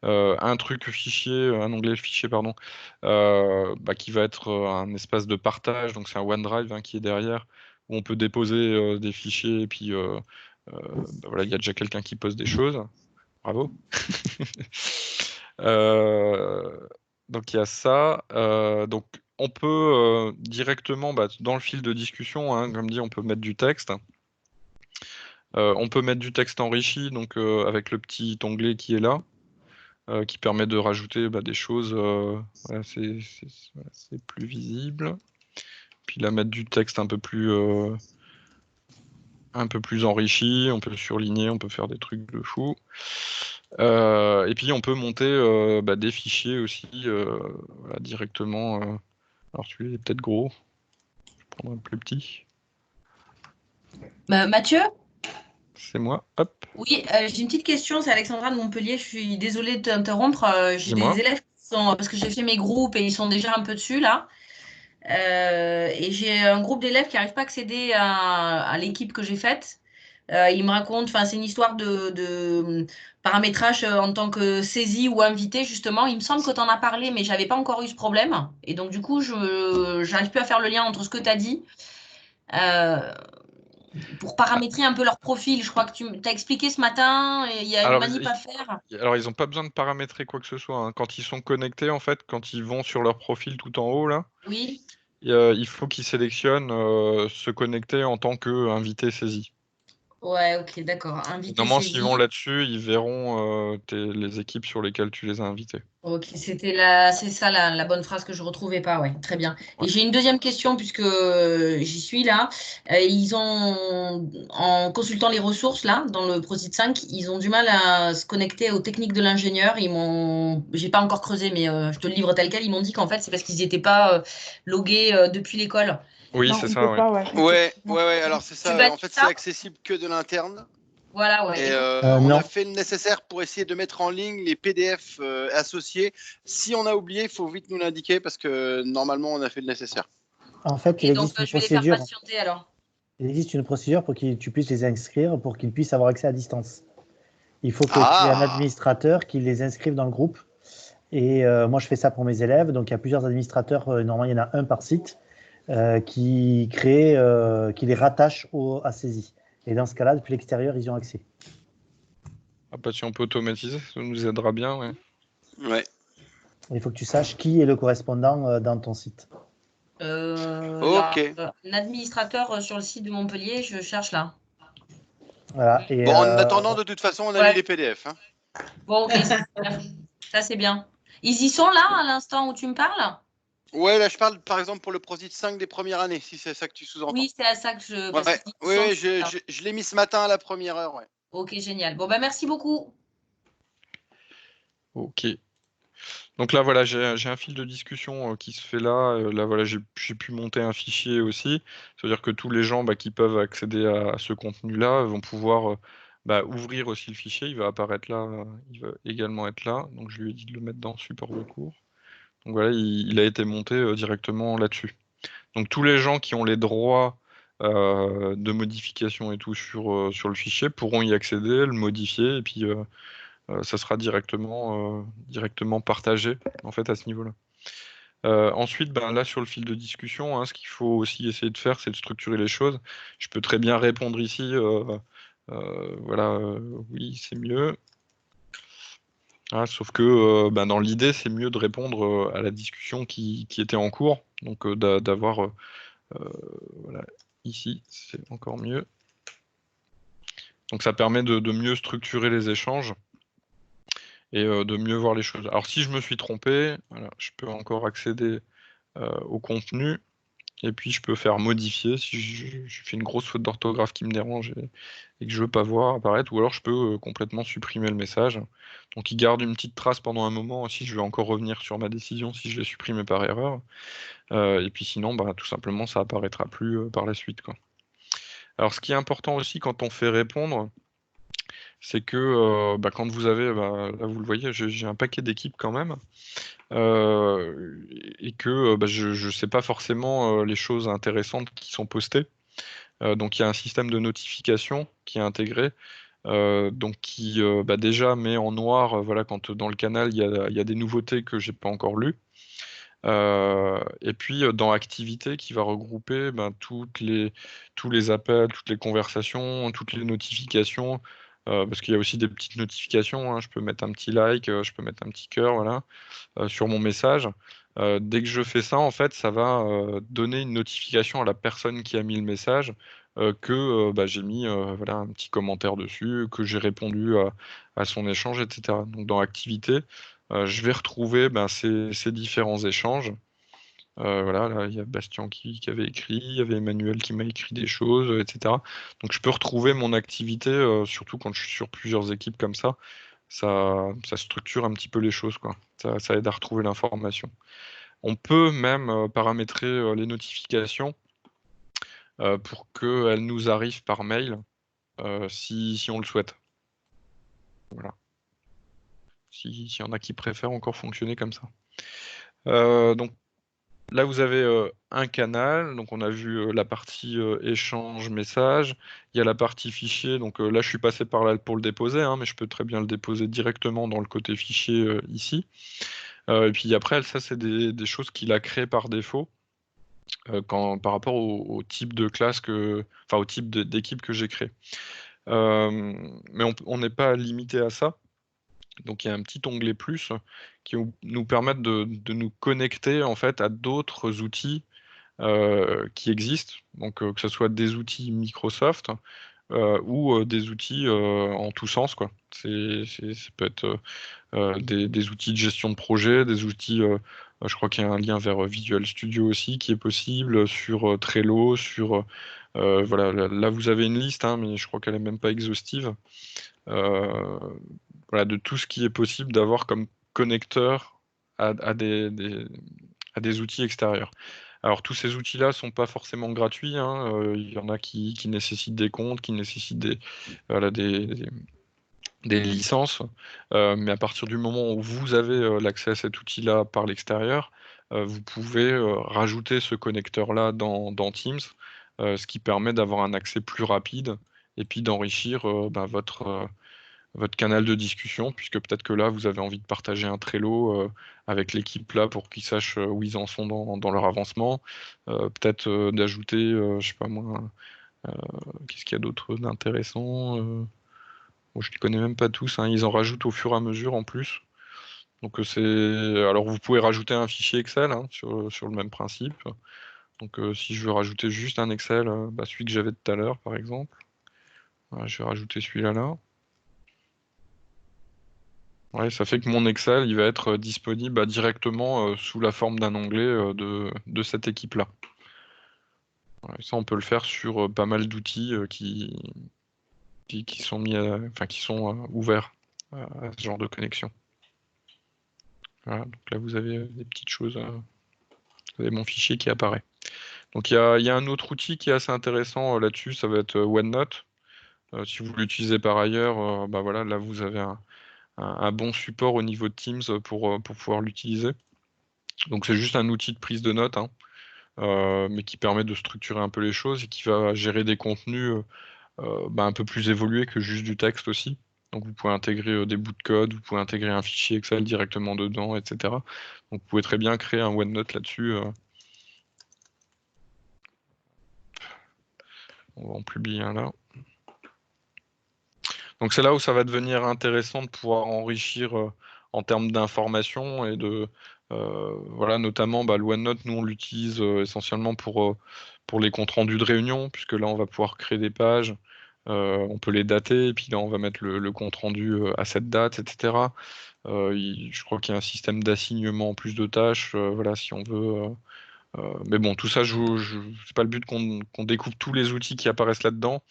Un onglet fichier, pardon, qui va être un espace de partage, donc c'est un OneDrive qui est derrière, où on peut déposer des fichiers, et puis voilà, il y a déjà quelqu'un qui pose des choses. Bravo. Donc il y a ça. Donc on peut directement, dans le fil de discussion, hein, comme dit, on peut mettre du texte. On peut mettre du texte enrichi, donc avec le petit onglet qui est là. Qui permet de rajouter des choses, voilà, c'est plus visible. Puis là, mettre du texte un peu plus enrichi, on peut le surligner, on peut faire des trucs de fou. Et puis on peut monter des fichiers aussi voilà, directement. Alors celui-là est peut-être gros. Je vais prendre un plus petit. Mathieu ? C'est moi, hop. Oui, j'ai une petite question, c'est Alexandra de Montpellier, je suis désolée de t'interrompre. J'ai des élèves qui sont, parce que j'ai fait mes groupes et ils sont déjà un peu dessus là. Et j'ai un groupe d'élèves qui n'arrivent pas à accéder à l'équipe que j'ai faite. Ils me racontent, c'est une histoire de paramétrage en tant que saisie ou invité, justement. Il me semble que tu en as parlé, mais je n'avais pas encore eu ce problème. Et donc, du coup, je n'arrive plus à faire le lien entre ce que tu as dit. Pour paramétrer un peu leur profil, je crois que tu as expliqué ce matin, il y a une manip à faire. Alors, ils n'ont pas besoin de paramétrer quoi que ce soit, hein. Quand ils sont connectés, en fait, quand ils vont sur leur profil tout en haut, là, oui. Il faut qu'ils sélectionnent se connecter en tant qu'invité saisi. Ouais, ok, d'accord. Normalement, s'ils vont là-dessus, ils verront les équipes sur lesquelles tu les as invités. Ok, c'est ça la bonne phrase que je ne retrouvais pas, ouais, très bien. Ouais. Et j'ai une deuxième question, puisque j'y suis là. Ils ont, en consultant les ressources, là, dans le ProSite 5, ils ont du mal à se connecter aux techniques de l'ingénieur. J'ai pas encore creusé, mais je te le livre tel quel. Ils m'ont dit qu'en fait, c'est parce qu'ils n'étaient pas logués depuis l'école. Oui, c'est ça, oui. Ouais, alors c'est ça. En fait, c'est accessible que de l'interne. Voilà, ouais. Et on a fait le nécessaire pour essayer de mettre en ligne les PDF associés. Si on a oublié, il faut vite nous l'indiquer parce que normalement, on a fait le nécessaire. En fait, il existe une procédure. Je vais les faire patienter alors. Il existe une procédure pour que tu puisses les inscrire, pour qu'ils puissent avoir accès à distance. Il faut que tu aies un administrateur qui les inscrive dans le groupe. Et moi, je fais ça pour mes élèves. Donc, il y a plusieurs administrateurs. Normalement, il y en a un par site qui les rattache à saisie. Et dans ce cas-là, depuis l'extérieur, ils y ont accès. Si on peut automatiser, ça nous aidera bien. Ouais. Il faut que tu saches qui est le correspondant dans ton site. Ok. L'administrateur sur le site de Montpellier, je cherche là. Voilà. Et en attendant, de toute façon, on a mis les PDF. Hein. Bon, ok, ça c'est bien. Ils y sont là, à l'instant où tu me parles ? Ouais, là je parle par exemple pour le ProSite 5 des premières années, si c'est ça que tu sous-entends. Oui, c'est à ça que je. Oui, je l'ai mis ce matin à la première heure. Ouais. Ok, génial. Bon, merci beaucoup. Ok. Donc là, voilà, j'ai un fil de discussion qui se fait là. Là, voilà, j'ai pu monter un fichier aussi. C'est-à-dire que tous les gens qui peuvent accéder à ce contenu-là vont pouvoir ouvrir aussi le fichier. Il va apparaître là, il va également être là. Donc je lui ai dit de le mettre dans support de cours. Donc voilà, il a été monté directement là-dessus. Donc tous les gens qui ont les droits de modification et tout sur le fichier pourront y accéder, le modifier, et puis ça sera directement partagé en fait à ce niveau-là. Ensuite, là sur le fil de discussion, ce qu'il faut aussi essayer de faire, c'est de structurer les choses. Je peux très bien répondre ici, voilà, oui, c'est mieux. Sauf que dans l'idée, c'est mieux de répondre à la discussion qui était en cours. Donc d'avoir voilà, ici, c'est encore mieux. Donc ça permet de mieux structurer les échanges. et de mieux voir les choses. Alors si je me suis trompé, voilà, je peux encore accéder au contenu, et puis je peux faire modifier si je fais une grosse faute d'orthographe qui me dérange et que je veux pas voir apparaître, ou alors je peux complètement supprimer le message. Donc il garde une petite trace pendant un moment si je vais encore revenir sur ma décision si je l'ai supprimé par erreur. Et puis sinon, tout simplement, ça apparaîtra plus par la suite, quoi. Alors ce qui est important aussi quand on fait répondre, c'est que quand vous avez, là vous le voyez, j'ai un paquet d'équipes quand même, et que je ne sais pas forcément les choses intéressantes qui sont postées. Donc il y a un système de notification qui est intégré, donc qui déjà met en noir, voilà, quand dans le canal il y a des nouveautés que j'ai pas encore lues. Et puis dans activité qui va regrouper tous les appels, toutes les conversations, toutes les notifications, parce qu'il y a aussi des petites notifications, hein. Je peux mettre un petit like, je peux mettre un petit cœur, voilà, sur mon message. Dès que je fais ça, en fait, ça va donner une notification à la personne qui a mis le message que j'ai mis voilà, un petit commentaire dessus, que j'ai répondu à son échange, etc. Donc dans activité, je vais retrouver ces différents échanges. Voilà, là, il y a Bastien qui avait écrit, il y avait Emmanuel qui m'a écrit des choses, etc. Donc je peux retrouver mon activité, surtout quand je suis sur plusieurs équipes comme ça. Ça structure un petit peu les choses, quoi. Ça aide à retrouver l'information. On peut même paramétrer les notifications pour qu'elles nous arrivent par mail si on le souhaite. Voilà. S'il y en a qui préfèrent encore fonctionner comme ça. Donc là, vous avez un canal. Donc on a vu la partie échange, message. Il y a la partie fichier. Donc là, je suis passé par là pour le déposer, hein, mais je peux très bien le déposer directement dans le côté fichier ici. Et puis après, ça, c'est des choses qu'il a créées par défaut par rapport au type de classe au type d'équipe que j'ai créé. Mais on n'est pas limité à ça. Donc il y a un petit onglet plus qui nous permet de nous connecter en fait à d'autres outils qui existent, donc que ce soit des outils Microsoft ou des outils en tous sens, quoi. Ça peut être des outils de gestion de projet, des outils, je crois qu'il y a un lien vers Visual Studio aussi qui est possible, sur Trello, sur voilà, là vous avez une liste, hein, mais je crois qu'elle n'est même pas exhaustive. Voilà, de tout ce qui est possible d'avoir comme connecteur à des outils extérieurs. Alors tous ces outils-là ne sont pas forcément gratuits, hein. Il y en a qui nécessitent des comptes, qui nécessitent des licences, mais à partir du moment où vous avez l'accès à cet outil-là par l'extérieur, vous pouvez rajouter ce connecteur-là dans Teams, ce qui permet d'avoir un accès plus rapide et puis d'enrichir votre canal de discussion, puisque peut-être que là, vous avez envie de partager un Trello avec l'équipe là pour qu'ils sachent où ils en sont dans leur avancement. Peut-être d'ajouter, je sais pas moi, qu'est-ce qu'il y a d'autre d'intéressant. Je ne les connais même pas tous, hein. Ils en rajoutent au fur et à mesure en plus. Donc alors vous pouvez rajouter un fichier Excel, hein, sur le même principe. Donc si je veux rajouter juste un Excel, celui que j'avais tout à l'heure par exemple, voilà, je vais rajouter celui-là là. Ouais, ça fait que mon Excel il va être disponible directement sous la forme d'un onglet de cette équipe-là. Ouais, ça, on peut le faire sur pas mal d'outils qui sont mis, qui sont ouverts à ce genre de connexion. Voilà, donc là vous avez des petites choses. Vous avez mon fichier qui apparaît. Donc il y a un autre outil qui est assez intéressant là-dessus, ça va être OneNote. Si vous l'utilisez par ailleurs, voilà, là vous avez un bon support au niveau de Teams pour pouvoir l'utiliser. Donc c'est juste un outil de prise de notes, hein, mais qui permet de structurer un peu les choses et qui va gérer des contenus un peu plus évolués que juste du texte aussi. Donc vous pouvez intégrer des bouts de code, vous pouvez intégrer un fichier Excel directement dedans, etc. Donc vous pouvez très bien créer un OneNote là-dessus. On va en publier un là. Donc c'est là où ça va devenir intéressant de pouvoir enrichir en termes d'informations et de voilà, notamment le OneNote, nous on l'utilise essentiellement pour les comptes rendus de réunion, puisque là on va pouvoir créer des pages, on peut les dater, et puis là on va mettre le compte rendu à cette date, etc. Je crois qu'il y a un système d'assignement en plus de tâches, voilà, si on veut. Mais bon, tout ça, c'est pas le but qu'on découvre tous les outils qui apparaissent là-dedans.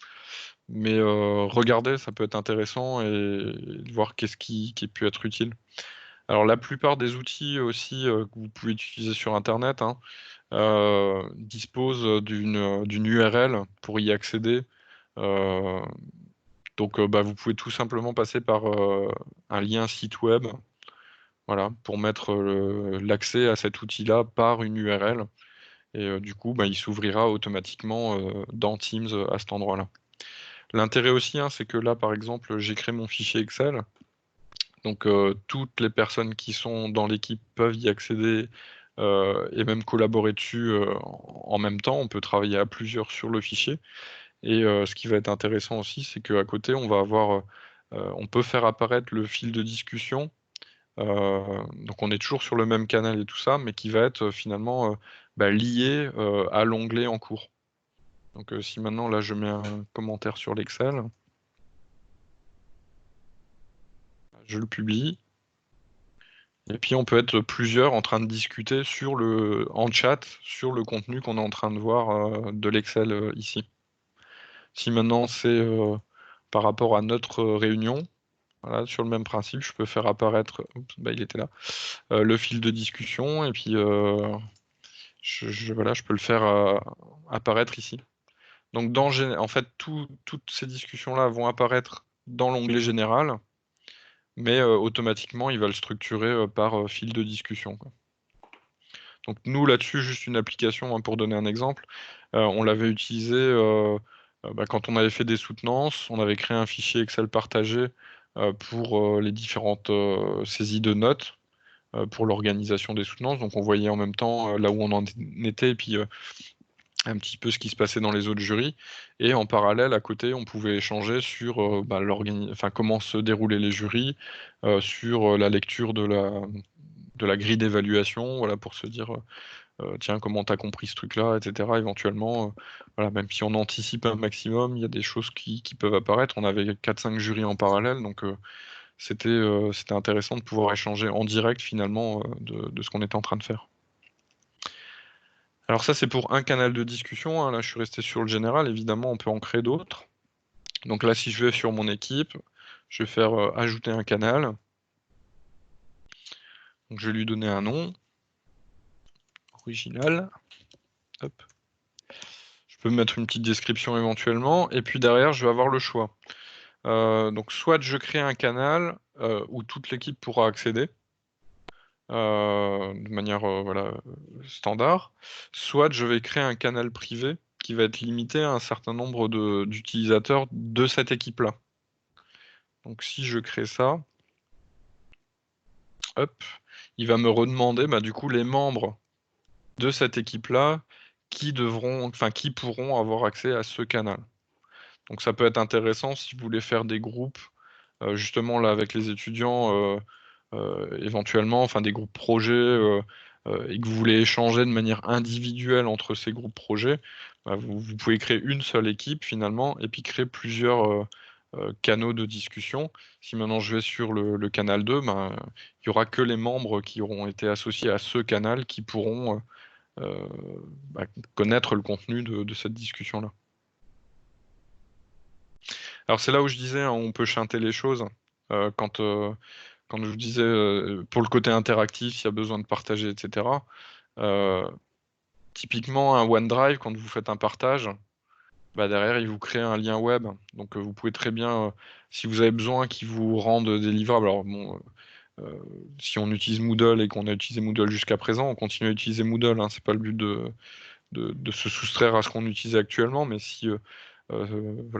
Mais regardez, ça peut être intéressant et voir qu'est-ce qui peut être utile. Alors la plupart des outils aussi que vous pouvez utiliser sur Internet disposent d'une URL pour y accéder. Donc vous pouvez tout simplement passer par un lien site web, voilà, pour mettre l'accès à cet outil-là par une URL. Et du coup, il s'ouvrira automatiquement dans Teams à cet endroit-là. L'intérêt aussi, c'est que là, par exemple, j'ai créé mon fichier Excel. Donc, toutes les personnes qui sont dans l'équipe peuvent y accéder et même collaborer dessus en même temps. On peut travailler à plusieurs sur le fichier. Et ce qui va être intéressant aussi, c'est qu'à côté, on va avoir, on peut faire apparaître le fil de discussion. Donc, on est toujours sur le même canal et tout ça, mais qui va être finalement lié à l'onglet en cours. Donc si maintenant là je mets un commentaire sur l'Excel, je le publie, et puis on peut être plusieurs en train de discuter en chat sur le contenu qu'on est en train de voir de l'Excel ici. Si maintenant c'est par rapport à notre réunion, voilà, sur le même principe, je peux faire apparaître, il était là, le fil de discussion, et puis je peux le faire apparaître ici. Donc, en fait, toutes ces discussions-là vont apparaître dans l'onglet général, mais automatiquement, il va le structurer par fil de discussion, quoi. Donc, nous, là-dessus, juste une application, pour donner un exemple, on l'avait utilisé quand on avait fait des soutenances, on avait créé un fichier Excel partagé pour les différentes saisies de notes pour l'organisation des soutenances. Donc, on voyait en même temps là où on en était, et puis un petit peu ce qui se passait dans les autres jurys, et en parallèle à côté on pouvait échanger sur comment se déroulaient les jurys, sur la lecture de la grille d'évaluation, voilà, pour se dire tiens, comment tu as compris ce truc-là, etc. Éventuellement, voilà, même si on anticipe un maximum, il y a des choses qui peuvent apparaître. On avait 4-5 jurys en parallèle, donc c'était intéressant de pouvoir échanger en direct finalement de ce qu'on était en train de faire. Alors ça, c'est pour un canal de discussion, Là, je suis resté sur le général. Évidemment, on peut en créer d'autres. Donc là, si je vais sur mon équipe, je vais faire ajouter un canal. Donc je vais lui donner un nom original. Hop. Je peux mettre une petite description éventuellement. Et puis derrière, je vais avoir le choix. Donc soit je crée un canal où toute l'équipe pourra accéder. De manière standard, soit je vais créer un canal privé qui va être limité à un certain nombre d'utilisateurs de cette équipe-là. Donc si je crée ça, hop, il va me redemander du coup les membres de cette équipe-là qui pourront avoir accès à ce canal. Donc ça peut être intéressant si vous voulez faire des groupes, justement là avec les étudiants, éventuellement, des groupes projets, et que vous voulez échanger de manière individuelle entre ces groupes projets, vous pouvez créer une seule équipe finalement, et puis créer plusieurs canaux de discussion. Si maintenant je vais sur le canal 2, il n'y aura que les membres qui auront été associés à ce canal qui pourront connaître le contenu de cette discussion-là. Alors c'est là où je disais, on peut chanter les choses quand je vous disais, pour le côté interactif, s'il y a besoin de partager, etc. Typiquement, un OneDrive, quand vous faites un partage, derrière, il vous crée un lien web. Donc, vous pouvez très bien, si vous avez besoin qu'il vous rende des livrables, alors bon, si on utilise Moodle et qu'on a utilisé Moodle jusqu'à présent, on continue à utiliser Moodle. C'est pas le but de se soustraire à ce qu'on utilise actuellement, mais si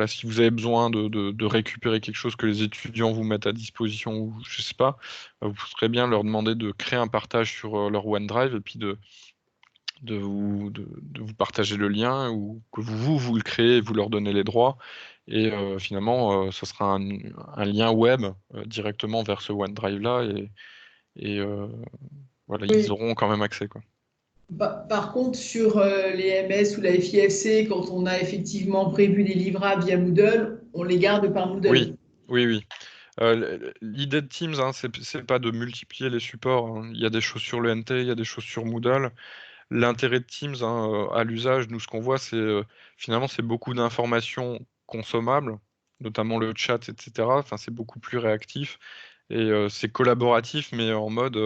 si vous avez besoin de récupérer quelque chose que les étudiants vous mettent à disposition, ou je sais pas, vous pourrez bien leur demander de créer un partage sur leur OneDrive, et puis de vous partager le lien, ou que vous le créez et vous leur donnez les droits, et finalement ce sera un lien web directement vers ce OneDrive là, et voilà, oui. Ils auront quand même accès, quoi. Par contre, sur les MS ou la FIFC, quand on a effectivement prévu les livrables via Moodle, on les garde par Moodle. Oui. L'idée de Teams, hein, c'est pas de multiplier les supports, hein. Il y a des choses sur le NT, il y a des choses sur Moodle. L'intérêt de Teams, hein, à l'usage, nous, ce qu'on voit, c'est finalement, c'est beaucoup d'informations consommables, notamment le chat, etc. Enfin, c'est beaucoup plus réactif et c'est collaboratif, mais en mode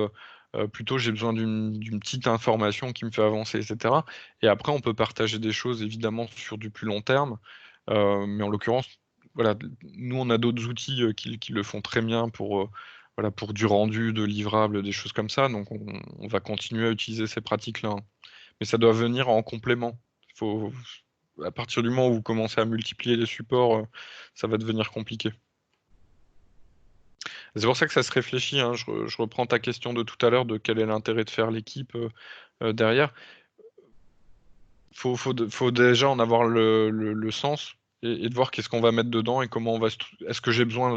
plutôt j'ai besoin d'une petite information qui me fait avancer, etc. Et après, on peut partager des choses, évidemment, sur du plus long terme. Mais en l'occurrence, voilà, nous, on a d'autres outils qui le font très bien pour du rendu, de livrables, des choses comme ça. Donc, on va continuer à utiliser ces pratiques-là, hein. Mais ça doit venir en complément. À partir du moment où vous commencez à multiplier les supports, ça va devenir compliqué. C'est pour ça que ça se réfléchit, hein. Je reprends ta question de tout à l'heure de quel est l'intérêt de faire l'équipe derrière. Faut déjà en avoir le sens et de voir qu'est-ce qu'on va mettre dedans et comment on va. Est-ce que j'ai besoin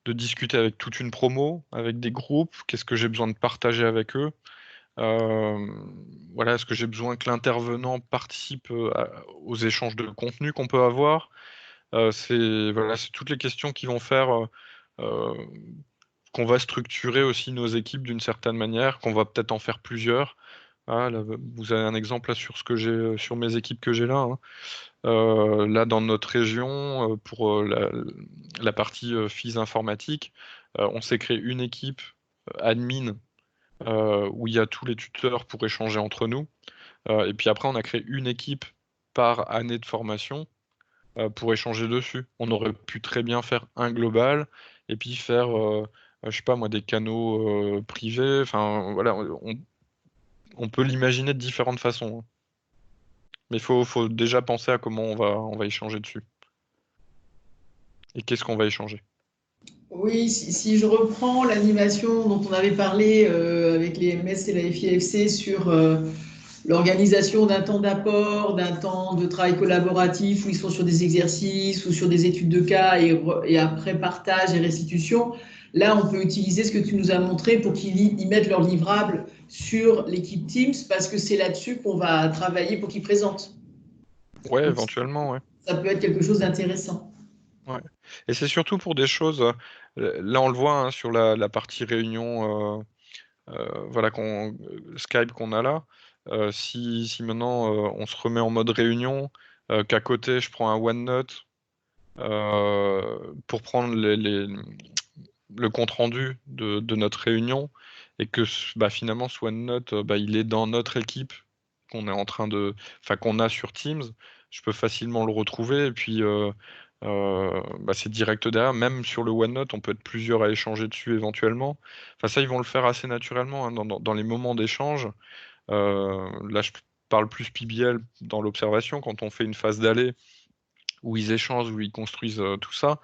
de discuter avec toute une promo, avec des groupes? Qu'est-ce que j'ai besoin de partager avec eux? Voilà, est-ce que j'ai besoin que l'intervenant participe aux échanges de contenu qu'on peut avoir? C'est toutes les questions qui vont faire qu'on va structurer aussi nos équipes d'une certaine manière, qu'on va peut-être en faire plusieurs. Ah, là, vous avez un exemple là, sur ce que j'ai sur mes équipes que j'ai là, hein. Là, dans notre région, pour la partie FIS informatique, on s'est créé une équipe admin où il y a tous les tuteurs pour échanger entre nous. Et puis après, on a créé une équipe par année de formation pour échanger dessus. On aurait pu très bien faire un global et puis faire, je sais pas moi, des canaux privés. Enfin, voilà, on peut l'imaginer de différentes façons, hein. Mais il faut déjà penser à comment on va échanger dessus. Et qu'est-ce qu'on va échanger. Oui, si je reprends l'animation dont on avait parlé avec les MS et la FIFC sur l'organisation d'un temps d'apport, d'un temps de travail collaboratif où ils sont sur des exercices ou sur des études de cas et après partage et restitution, là, on peut utiliser ce que tu nous as montré pour qu'ils y mettent leur livrable sur l'équipe Teams parce que c'est là-dessus qu'on va travailler pour qu'ils présentent. Ouais, éventuellement, ouais. Ça peut être quelque chose d'intéressant. Ouais. Et c'est surtout pour des choses, là on le voit, hein, sur la partie réunion Skype qu'on a là. Si maintenant on se remet en mode réunion, qu'à côté je prends un OneNote pour prendre le compte rendu de notre réunion et que finalement ce OneNote il est dans notre équipe qu'on est en train qu'on a sur Teams, je peux facilement le retrouver et puis c'est direct derrière. Même sur le OneNote, on peut être plusieurs à échanger dessus éventuellement. Enfin, ça, ils vont le faire assez naturellement, hein, dans les moments d'échange. Là, je parle plus PBL dans l'observation, quand on fait une phase d'aller où ils échangent, où ils construisent tout ça.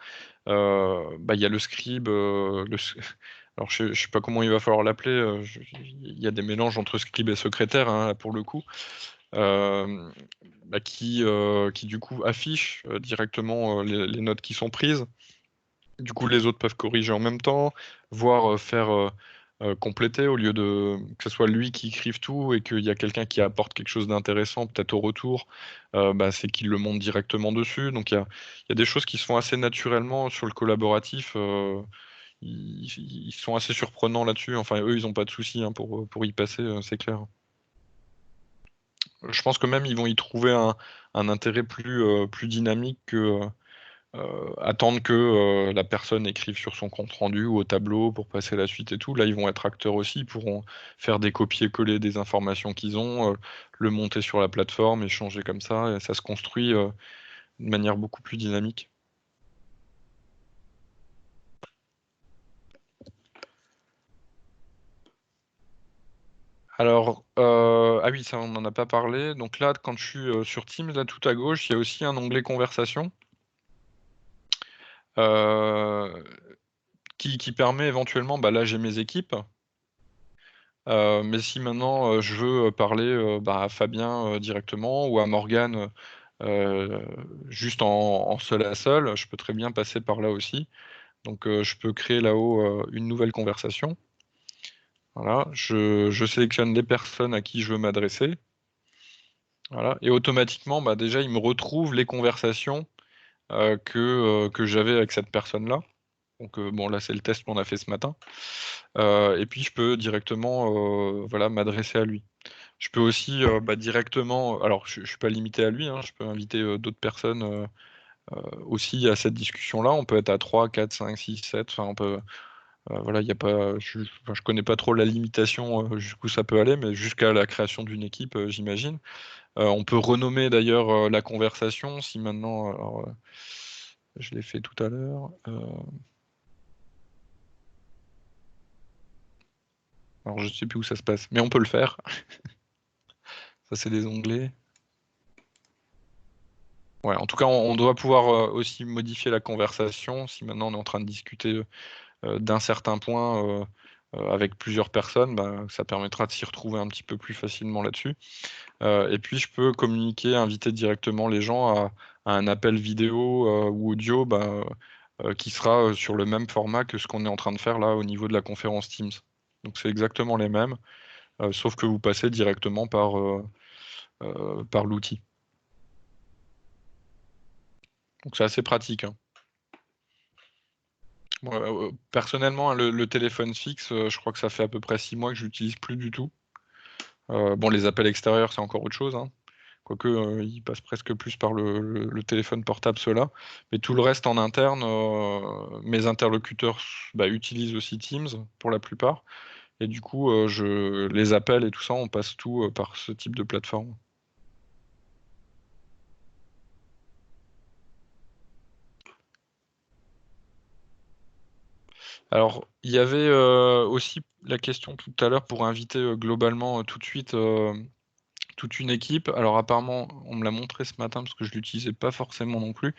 Il y a le scribe. Alors, je ne sais pas comment il va falloir l'appeler. Il y a des mélanges entre scribe et secrétaire, hein, pour le coup. Qui du coup affiche directement les notes qui sont prises. Du coup, les autres peuvent corriger en même temps, voire faire compléter au lieu de que ce soit lui qui écrive tout et qu'il y a quelqu'un qui apporte quelque chose d'intéressant peut-être au retour, c'est qu'il le monte directement dessus. Donc il y a des choses qui se font assez naturellement sur le collaboratif. Ils sont assez surprenants là-dessus. Enfin, eux, ils n'ont pas de soucis, hein, pour y passer, c'est clair. Je pense que même ils vont y trouver un intérêt plus dynamique que attendre que la personne écrive sur son compte rendu ou au tableau pour passer la suite et tout. Là, ils vont être acteurs aussi, ils pourront faire des copier-coller des informations qu'ils ont, le monter sur la plateforme, échanger comme ça, et ça se construit de manière beaucoup plus dynamique. Alors, ah oui, ça on n'en a pas parlé. Donc là, quand je suis sur Teams, là tout à gauche, il y a aussi un onglet conversation qui permet éventuellement, là j'ai mes équipes, mais si maintenant je veux parler à Fabien directement ou à Morgane juste en seul à seul, je peux très bien passer par là aussi. Donc je peux créer là-haut une nouvelle conversation. Voilà, je sélectionne les personnes à qui je veux m'adresser. Voilà, et automatiquement, déjà, il me retrouve les conversations que j'avais avec cette personne-là. Donc bon, là c'est le test qu'on a fait ce matin. Et puis je peux directement m'adresser à lui. Je peux aussi directement, alors je ne suis pas limité à lui, hein, je peux inviter d'autres personnes aussi à cette discussion-là. On peut être à 3, 4, 5, 6, 7, enfin on peut. Y a pas, je connais pas trop la limitation jusqu'où ça peut aller, mais jusqu'à la création d'une équipe, j'imagine. On peut renommer d'ailleurs la conversation si maintenant. Alors, je l'ai fait tout à l'heure. Alors je sais plus où ça se passe, mais on peut le faire. Ça c'est des onglets. Ouais, en tout cas, on doit pouvoir aussi modifier la conversation si maintenant on est en train de discuter d'un certain point avec plusieurs personnes, ça permettra de s'y retrouver un petit peu plus facilement là-dessus. Et puis je peux communiquer, inviter directement les gens à un appel vidéo ou audio qui sera sur le même format que ce qu'on est en train de faire là au niveau de la conférence Teams. Donc c'est exactement les mêmes, sauf que vous passez directement par l'outil. Donc c'est assez pratique. Hein. Personnellement, le téléphone fixe, je crois que ça fait à peu près 6 mois que je l'utilise plus du tout. Bon, les appels extérieurs, c'est encore autre chose. Hein. Quoique, ils passent presque plus par le téléphone portable, ceux-là. Mais tout le reste en interne, mes interlocuteurs utilisent aussi Teams pour la plupart. Et du coup, les appels et tout ça, on passe tout par ce type de plateforme. Alors, il y avait aussi la question tout à l'heure pour inviter globalement tout de suite toute une équipe. Alors apparemment, on me l'a montré ce matin parce que je ne l'utilisais pas forcément non plus.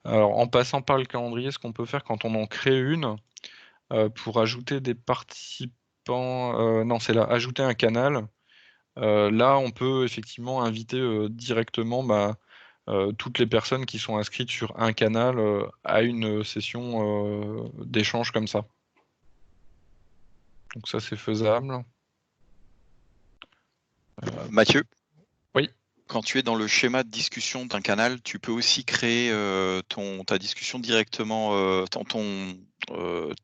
Alors en passant par le calendrier, ce qu'on peut faire quand on en crée une, pour ajouter des participants, non c'est là, ajouter un canal. Là, on peut effectivement inviter directement toutes les personnes qui sont inscrites sur un canal à une session d'échange comme ça. Donc ça, c'est faisable. Mathieu? Oui. Quand tu es dans le schéma de discussion d'un canal, tu peux aussi créer ta discussion directement,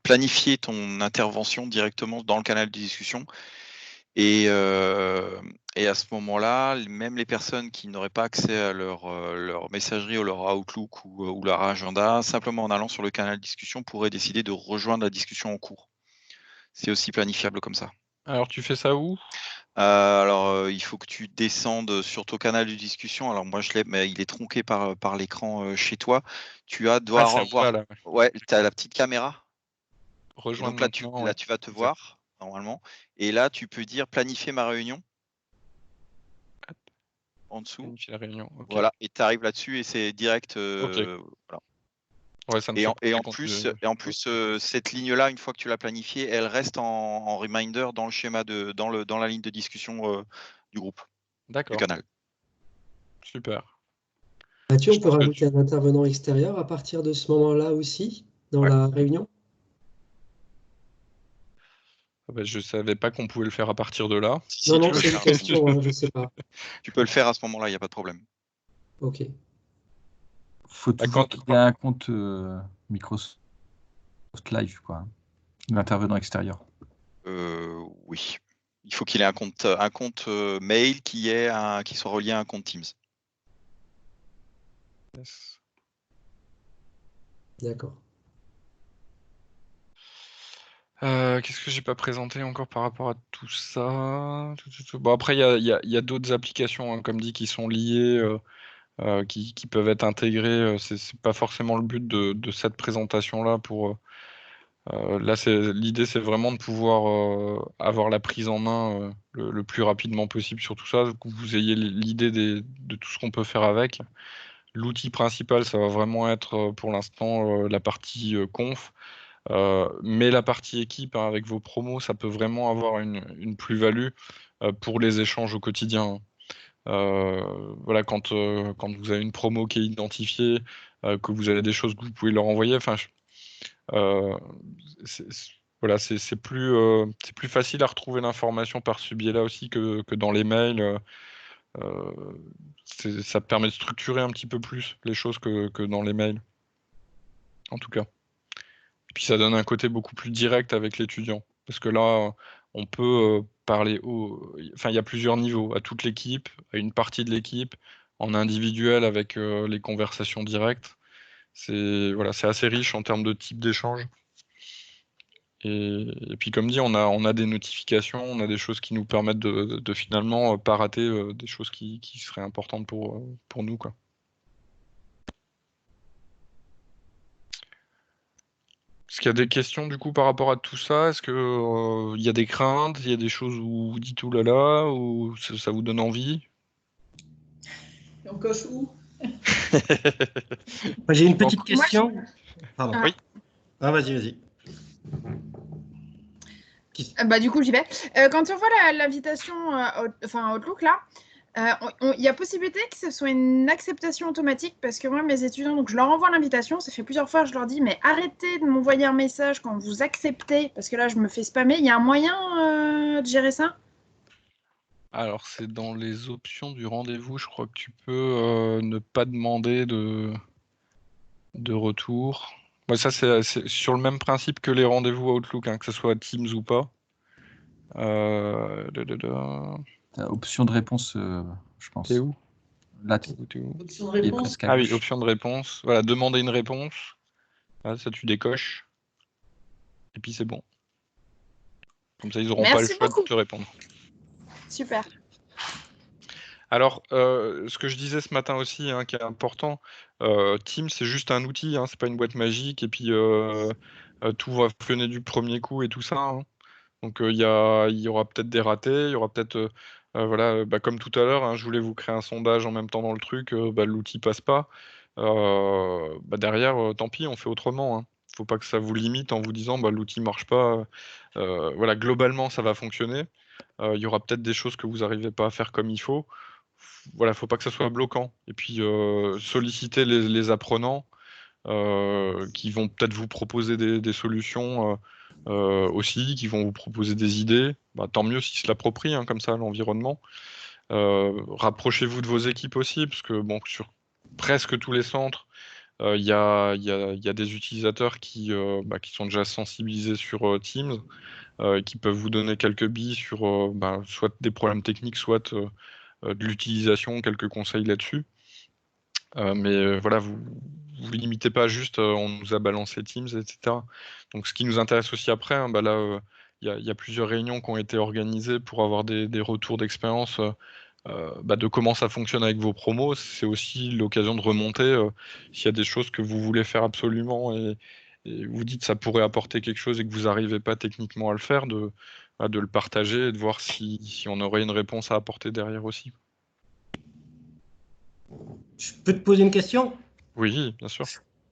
planifier ton intervention directement dans le canal de discussion. Et à ce moment-là, même les personnes qui n'auraient pas accès à leur messagerie ou leur Outlook ou leur agenda, simplement en allant sur le canal de discussion, pourraient décider de rejoindre la discussion en cours. C'est aussi planifiable comme ça. Alors, tu fais ça où ? Il faut que tu descendes sur ton canal de discussion. Alors, moi, je l'ai, mais il est tronqué par l'écran chez toi. Tu dois avoir. Ouais, tu as la petite caméra. Rejoindre. Donc là, tu vas te voir, normalement. Et là, tu peux dire planifier ma réunion. En dessous. Planifier la réunion. Okay. Voilà, et tu arrives là-dessus et c'est direct. Okay. Voilà. Ouais, ça me et en plus, cette ligne-là, une fois que tu l'as planifiée, elle reste en reminder dans le schéma dans la ligne de discussion du groupe. D'accord. Du canal. Super. Mathieu, on peut rajouter un intervenant extérieur à partir de ce moment-là aussi, dans la réunion? Je ne savais pas qu'on pouvait le faire à partir de là. Non, c'est une question, je ne sais pas. Tu peux le faire à ce moment-là, il n'y a pas de problème. Ok. Faut toujours qu'il y ait un compte Microsoft Live, quoi. L'intervenant extérieur. Oui. Il faut qu'il ait un compte mail qui soit relié à un compte Teams. Yes. D'accord. Qu'est-ce que j'ai pas présenté encore par rapport à tout ça? Bon, après, il y a d'autres applications, hein, comme dit, qui sont liées, qui peuvent être intégrées. C'est pas forcément le but de cette présentation-là. Là, l'idée, c'est vraiment de pouvoir avoir la prise en main le plus rapidement possible sur tout ça, que vous ayez l'idée de tout ce qu'on peut faire avec. L'outil principal, ça va vraiment être pour l'instant la partie conf. Mais la partie équipe, hein, avec vos promos, ça peut vraiment avoir une plus-value pour les échanges au quotidien. Voilà, quand vous avez une promo qui est identifiée, que vous avez des choses que vous pouvez leur envoyer, c'est plus facile à retrouver l'information par ce biais-là aussi que dans les mails. Ça permet de structurer un petit peu plus les choses que dans les mails, en tout cas. puis ça donne un côté beaucoup plus direct avec l'étudiant. Parce que là, on peut parler Enfin, il y a plusieurs niveaux, à toute l'équipe, à une partie de l'équipe, en individuel avec les conversations directes. C'est assez riche en termes de type d'échange. Et puis comme dit, on a des notifications, on a des choses qui nous permettent de finalement pas rater des choses qui seraient importantes pour nous, quoi. Est-ce qu'il y a des questions du coup par rapport à tout ça? Est-ce que y a des craintes, il y a des choses où vous dites oulala, ou ça vous donne envie? Et on coche où? J'ai une petite question. Pardon. Oui. Ah, vas-y. Du coup, j'y vais. Quand on voit l'invitation Outlook, là, il y a possibilité que ce soit une acceptation automatique, parce que moi, mes étudiants, donc je leur envoie l'invitation, ça fait plusieurs fois, je leur dis, mais arrêtez de m'envoyer un message quand vous acceptez, parce que là, je me fais spammer. Il y a un moyen de gérer ça? Alors, c'est dans les options du rendez-vous, je crois que tu peux ne pas demander de retour. Ça, c'est sur le même principe que les rendez-vous Outlook, hein, que ce soit Teams ou pas. Option de réponse, je pense. T'es où? Là, option de réponse. Ah oui, option de réponse. Voilà, demander une réponse. Là, ça, tu décoches. Et puis, c'est bon. Comme ça, ils n'auront pas le choix de te répondre. Super. Alors, ce que je disais ce matin aussi, hein, qui est important, Teams, c'est juste un outil, hein, c'est pas une boîte magique, et puis tout va fonctionner du premier coup et tout ça, hein. Donc, il y aura peut-être des ratés, il y aura peut-être, comme tout à l'heure, hein, je voulais vous créer un sondage en même temps dans le truc, l'outil passe pas. Derrière, tant pis, on fait autrement, hein. Faut pas que ça vous limite en vous disant l'outil marche pas. Globalement, ça va fonctionner. Il y aura peut-être des choses que vous n'arrivez pas à faire comme il faut. Faut pas que ça soit bloquant. Et puis solliciter les apprenants qui vont peut-être vous proposer des solutions aussi, qui vont vous proposer des idées. Tant mieux s'ils se l'approprient, hein, comme ça, l'environnement. Rapprochez-vous de vos équipes aussi, parce que sur presque tous les centres, il y a des utilisateurs qui sont déjà sensibilisés sur Teams, qui peuvent vous donner quelques billes sur soit des problèmes techniques, soit de l'utilisation, quelques conseils là-dessus. Vous limitez pas juste on nous a balancé Teams, etc. Donc ce qui nous intéresse aussi après, hein, il y a plusieurs réunions qui ont été organisées pour avoir des retours d'expérience de comment ça fonctionne avec vos promos. C'est aussi l'occasion de remonter s'il y a des choses que vous voulez faire absolument et vous dites ça pourrait apporter quelque chose et que vous n'arrivez pas techniquement à le faire, de le partager et de voir si on aurait une réponse à apporter derrière aussi. Je peux te poser une question? Oui, bien sûr.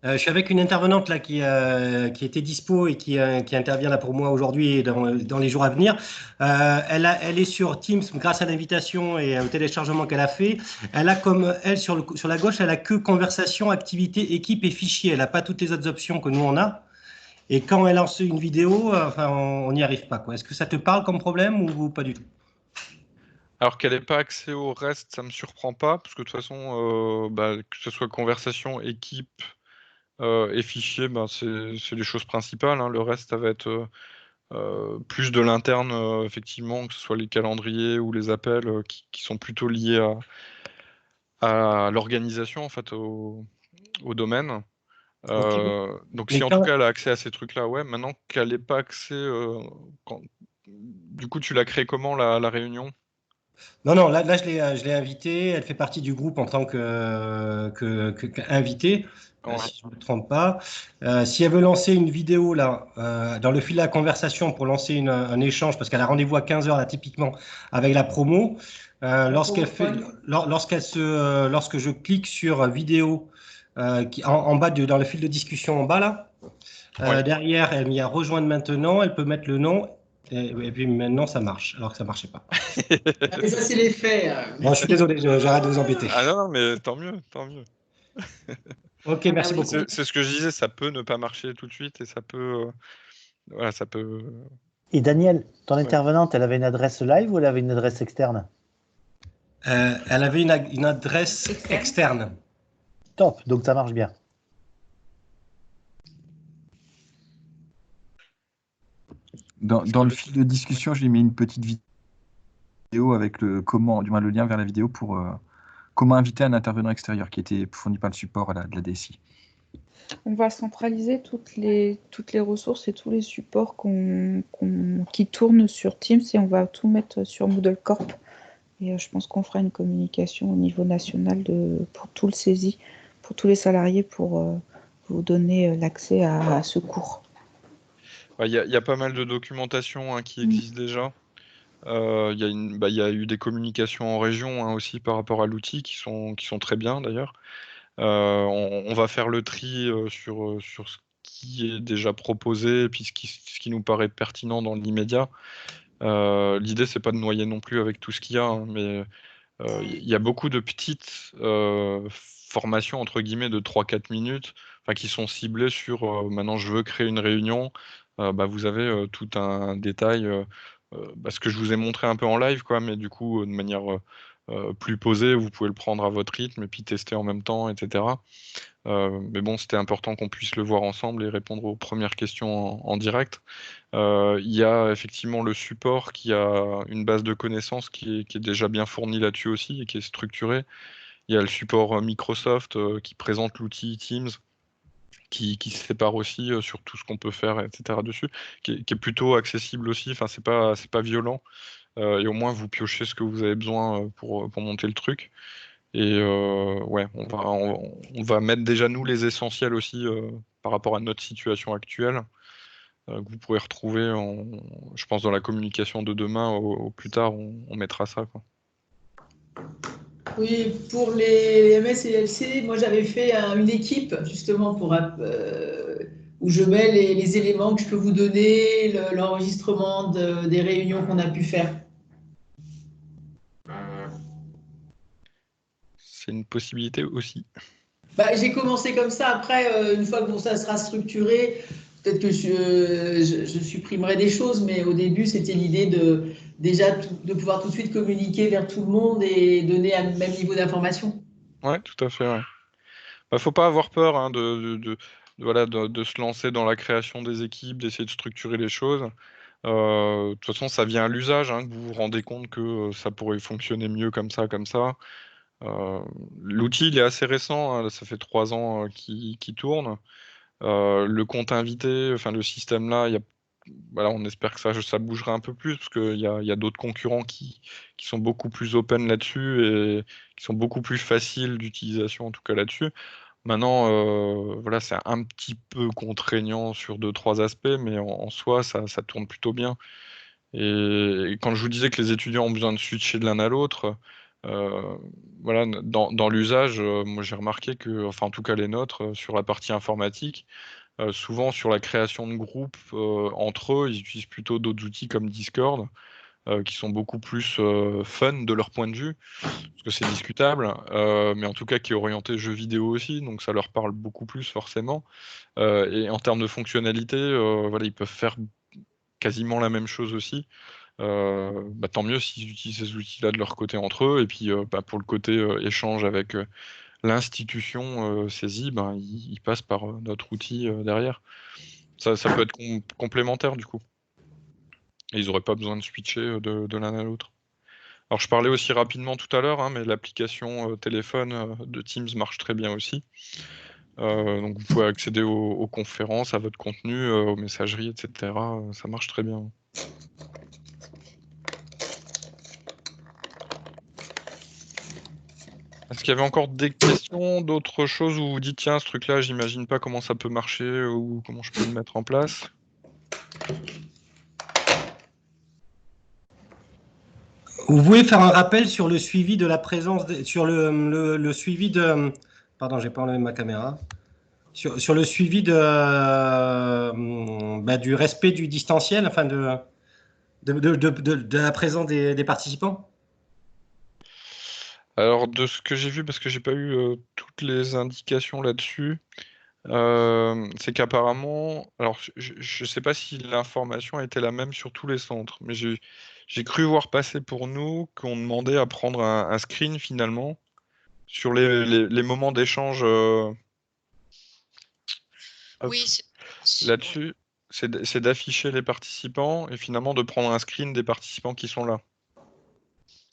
Je suis avec une intervenante là qui était dispo et qui intervient là pour moi aujourd'hui et dans les jours à venir. Elle est sur Teams grâce à l'invitation et au téléchargement qu'elle a fait. Elle a comme elle sur la gauche, elle a que conversation, activité, équipe et fichier. Elle n'a pas toutes les autres options que nous on a. Et quand elle lance une vidéo, on n'y arrive pas, quoi. Est-ce que ça te parle comme problème ou pas du tout? Alors qu'elle n'ait pas accès au reste, ça ne me surprend pas, parce que de toute façon, que ce soit conversation, équipe et fichier, c'est les choses principales, hein. Le reste, ça va être plus de l'interne, effectivement, que ce soit les calendriers ou les appels qui sont plutôt liés à l'organisation, en fait, au domaine. Donc si en tout cas elle a accès à ces trucs-là, ouais. Maintenant qu'elle n'ait pas accès, du coup tu l'as créé comment la réunion? Non, là je l'ai invitée, elle fait partie du groupe en tant qu'invitée, si je ne me trompe pas. Si elle veut lancer une vidéo là, dans le fil de la conversation pour lancer un échange, parce qu'elle a rendez-vous à 15h là typiquement avec la promo, lorsque je clique sur vidéo en bas dans le fil de discussion en bas là, derrière elle met rejoindre maintenant, elle peut mettre le nom. Et puis maintenant ça marche, alors que ça ne marchait pas. Et ça, c'est les faits. Bon, je suis désolé, j'arrête de vous embêter. Ah non, mais tant mieux. Ok, merci beaucoup. C'est ce que je disais, ça peut ne pas marcher tout de suite et ça peut. Ça peut. Et Daniel, ton intervenante, elle avait une adresse live ou elle avait une adresse externe? Elle avait une adresse externe. Top, donc ça marche bien. Dans le fil de discussion, j'ai mis une petite vidéo avec le lien vers la vidéo pour comment inviter un intervenant extérieur qui était fourni par le support de la DSI. On va centraliser toutes les ressources et tous les supports qui tournent sur Teams et on va tout mettre sur Moodle Corp. Et je pense qu'on fera une communication au niveau national pour tout le saisie, pour tous les salariés, pour vous donner l'accès à ce cours. Il y a pas mal de documentation qui existe déjà. Il y a eu des communications en région aussi par rapport à l'outil qui sont très bien d'ailleurs. On va faire le tri sur ce qui est déjà proposé et puis ce qui nous paraît pertinent dans l'immédiat. L'idée, c'est pas de noyer non plus avec tout ce qu'il y a, mais il y a beaucoup de petites formations entre guillemets de 3-4 minutes qui sont ciblées sur maintenant je veux créer une réunion. Vous avez tout un détail, ce que je vous ai montré un peu en live, mais du coup de manière plus posée, vous pouvez le prendre à votre rythme et puis tester en même temps, etc. Mais bon, c'était important qu'on puisse le voir ensemble et répondre aux premières questions en direct. Il y a effectivement le support qui a une base de connaissances qui est déjà bien fournie là-dessus aussi et qui est structurée. Il y a le support Microsoft qui présente l'outil Teams, qui se sépare aussi sur tout ce qu'on peut faire, etc. dessus, qui est plutôt accessible aussi. Enfin, c'est pas violent. Et au moins, vous piochez ce que vous avez besoin pour monter le truc. Et on va mettre déjà nous les essentiels aussi par rapport à notre situation actuelle, que vous pourrez retrouver, je pense, dans la communication de demain au plus tard, on mettra ça, quoi. Oui, pour les MS et LC, moi j'avais fait une équipe justement où je mets les éléments que je peux vous donner, l'enregistrement des réunions qu'on a pu faire. C'est une possibilité aussi. J'ai commencé comme ça. Après, une fois que ça sera structuré, peut-être que je supprimerai des choses, mais au début, c'était l'idée de pouvoir tout de suite communiquer vers tout le monde et donner un même niveau d'information. Ouais, tout à fait. Ouais. Faut pas avoir peur de se lancer dans la création des équipes, d'essayer de structurer les choses. De toute façon, ça vient à l'usage, que vous vous rendez compte que ça pourrait fonctionner mieux comme ça, comme ça. L'outil, il est assez récent, ça fait 3 ans qu'il tourne. Le compte invité, le système là, on espère que ça bougera un peu plus parce qu'il y a d'autres concurrents qui sont beaucoup plus open là-dessus et qui sont beaucoup plus faciles d'utilisation en tout cas là-dessus. Maintenant, c'est un petit peu contraignant sur 2-3 aspects, mais en soi, ça tourne plutôt bien. Et quand je vous disais que les étudiants ont besoin de switcher de l'un à l'autre, dans l'usage, moi j'ai remarqué que, en tout cas les nôtres, sur la partie informatique, souvent sur la création de groupes entre eux, ils utilisent plutôt d'autres outils comme Discord, qui sont beaucoup plus fun de leur point de vue, parce que c'est discutable, mais en tout cas qui est orienté jeux vidéo aussi, donc ça leur parle beaucoup plus forcément. Et en termes de fonctionnalité, ils peuvent faire quasiment la même chose aussi. Tant mieux s'ils utilisent ces outils-là de leur côté entre eux, et puis pour le côté échange avec l'institution saisie, ils passent par notre outil derrière. Ça peut être complémentaire du coup. Et ils n'auraient pas besoin de switcher de l'un à l'autre. Alors je parlais aussi rapidement tout à l'heure, mais l'application téléphone de Teams marche très bien aussi. Donc vous pouvez accéder aux conférences, à votre contenu, aux messageries, etc. Ça marche très bien. Est-ce qu'il y avait encore des questions, d'autres choses où vous vous dites tiens, ce truc-là, j'imagine pas comment ça peut marcher ou comment je peux le mettre en place? Vous pouvez faire un rappel sur le suivi de la présence, sur le suivi de... Pardon, j'ai pas enlevé ma caméra. Sur le suivi du respect du distanciel, de la présence des participants. Alors, de ce que j'ai vu, parce que j'ai pas eu toutes les indications là-dessus, c'est qu'apparemment, alors je sais pas si l'information était la même sur tous les centres, mais j'ai cru voir passer pour nous qu'on demandait à prendre un screen finalement sur les moments d'échange oui, là-dessus. c'est d'afficher les participants et finalement de prendre un screen des participants qui sont là.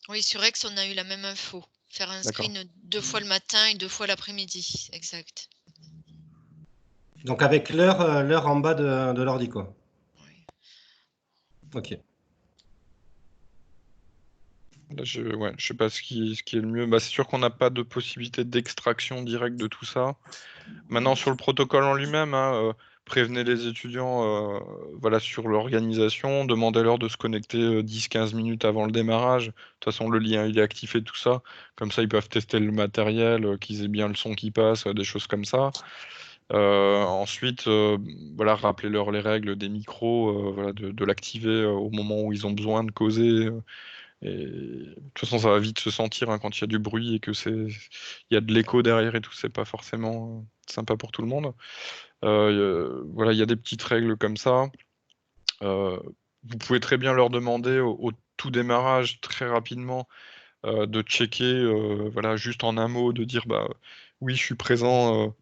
Oui, sur X, on a eu la même info. Faire un screen 2 fois le matin et 2 fois l'après-midi. Exact. Donc avec l'heure en bas de l'ordi, quoi. Oui. Ok. Là, je sais pas ce qui est le mieux. Bah, c'est sûr qu'on n'a pas de possibilité d'extraction directe de tout ça. Maintenant, sur le protocole en lui-même, hein, prévenez les étudiants voilà, sur l'organisation, demandez-leur de se connecter 10-15 minutes avant le démarrage. De toute façon, le lien il est activé, tout ça. Comme ça, ils peuvent tester le matériel, qu'ils aient bien le son qui passe, des choses comme ça. Ensuite, voilà, rappelez-leur les règles des micros, voilà, de l'activer au moment où ils ont besoin de causer. Et de toute façon, ça va vite se sentir hein, quand il y a du bruit et que il y a de l'écho derrière et tout, c'est pas forcément sympa pour tout le monde. Voilà, il y a des petites règles comme ça. Vous pouvez très bien leur demander au tout démarrage, très rapidement, de checker, voilà, juste en un mot, de dire bah oui, je suis présent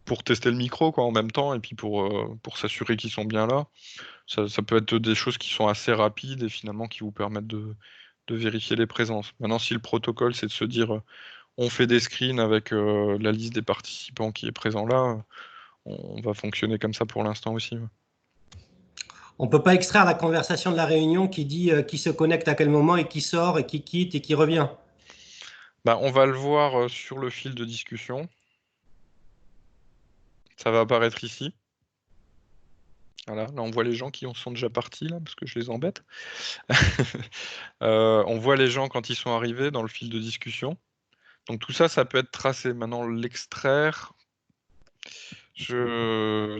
pour tester le micro quoi, en même temps et puis pour s'assurer qu'ils sont bien là. Ça peut être des choses qui sont assez rapides et finalement qui vous permettent de vérifier les présences. Maintenant, si le protocole, c'est de se dire on fait des screens avec la liste des participants qui est présent là, on va fonctionner comme ça pour l'instant aussi. On ne peut pas extraire la conversation de la réunion qui dit qui se connecte à quel moment et qui sort et qui quitte et qui revient. Bah, on va le voir sur le fil de discussion. Ça va apparaître ici. Voilà, là on voit les gens qui sont déjà partis, là, parce que je les embête. On voit les gens quand ils sont arrivés dans le fil de discussion. Donc tout ça, ça peut être tracé. Maintenant, l'extraire, ouais,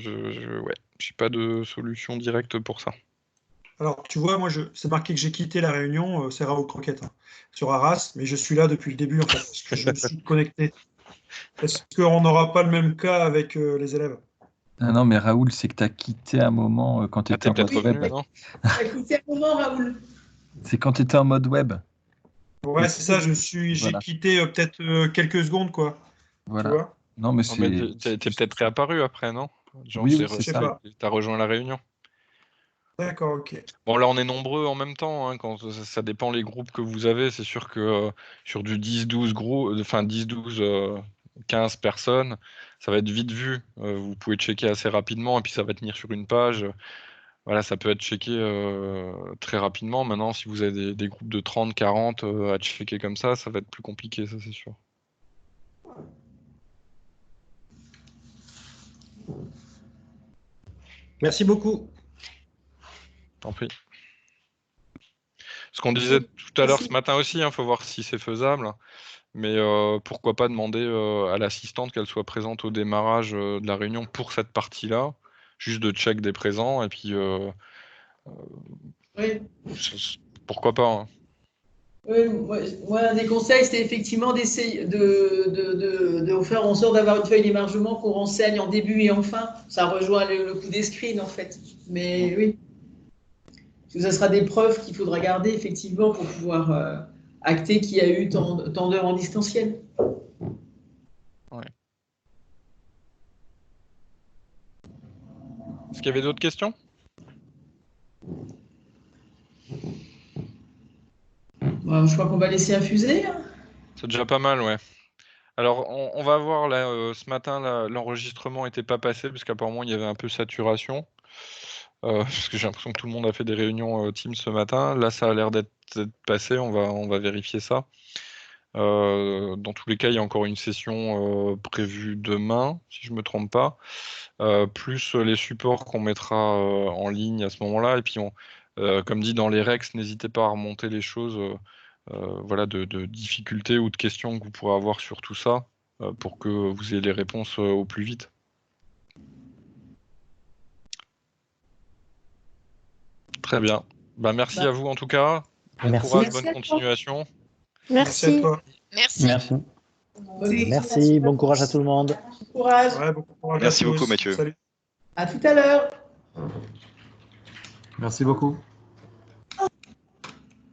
j'ai pas de solution directe pour ça. Alors, tu vois, moi, c'est marqué que j'ai quitté la réunion, c'est Raoul Croquette, hein, sur Arras, mais je suis là depuis le début, en fait, parce que je me suis connecté. Est-ce qu'on n'aura pas le même cas avec les élèves? Ah non, mais Raoul, c'est que tu as quitté un moment quand tu étais en mode web. Tu as quitté un moment, Raoul. C'est quand tu étais en mode web. Ouais, c'est ça, j'ai quitté peut-être quelques secondes, quoi. Voilà. Tu vois non, mais c'est. T'es peut-être réapparu après, non? Genre, oui, c'est ça. T'as rejoint la réunion. D'accord, ok. Bon, là, on est nombreux en même temps. Hein, quand ça dépend les groupes que vous avez. C'est sûr que sur du 10-12 groupes, enfin 10-12, 15 personnes, ça va être vite vu. Vous pouvez checker assez rapidement et puis ça va tenir sur une page. Voilà, ça peut être checké très rapidement. Maintenant, si vous avez des groupes de 30, 40 à checker comme ça va être plus compliqué, ça c'est sûr. Merci beaucoup. Tant pis. Ce qu'on disait tout à l'heure ce matin aussi, faut voir si c'est faisable. Mais pourquoi pas demander à l'assistante qu'elle soit présente au démarrage de la réunion pour cette partie-là, juste de check des présents, et puis oui. Pourquoi pas. Hein. Oui, moi, un des conseils, c'était effectivement d'essayer de faire en sorte d'avoir une feuille d'émargement qu'on renseigne en début et en fin. Ça rejoint le coup des screens, en fait. Mais oui, ça sera des preuves qu'il faudra garder, effectivement, pour pouvoir acter qu'il y a eu tant d'heures en distanciel. Ouais. Est-ce qu'il y avait d'autres questions ? Je crois qu'on va laisser infuser. Hein. C'est déjà pas mal, ouais. Alors, on va voir, là, ce matin, l'enregistrement n'était pas passé, parce qu'apparemment, il y avait un peu saturation. Parce que j'ai l'impression que tout le monde a fait des réunions Teams ce matin. Là, ça a l'air d'être passé, on va vérifier ça. Dans tous les cas, il y a encore une session prévue demain, si je ne me trompe pas, plus les supports qu'on mettra en ligne à ce moment-là. Et puis, comme dit dans les Rex, n'hésitez pas à remonter les choses voilà, de difficultés ou de questions que vous pourrez avoir sur tout ça pour que vous ayez les réponses au plus vite. Très bien. Merci à vous en tout cas. Bon courage, bonne continuation. Merci à toi. Merci. Merci, bon courage à tout le monde. Bon courage. Ouais, bon courage. Merci beaucoup, Mathieu. Salut. À tout à l'heure. Merci beaucoup.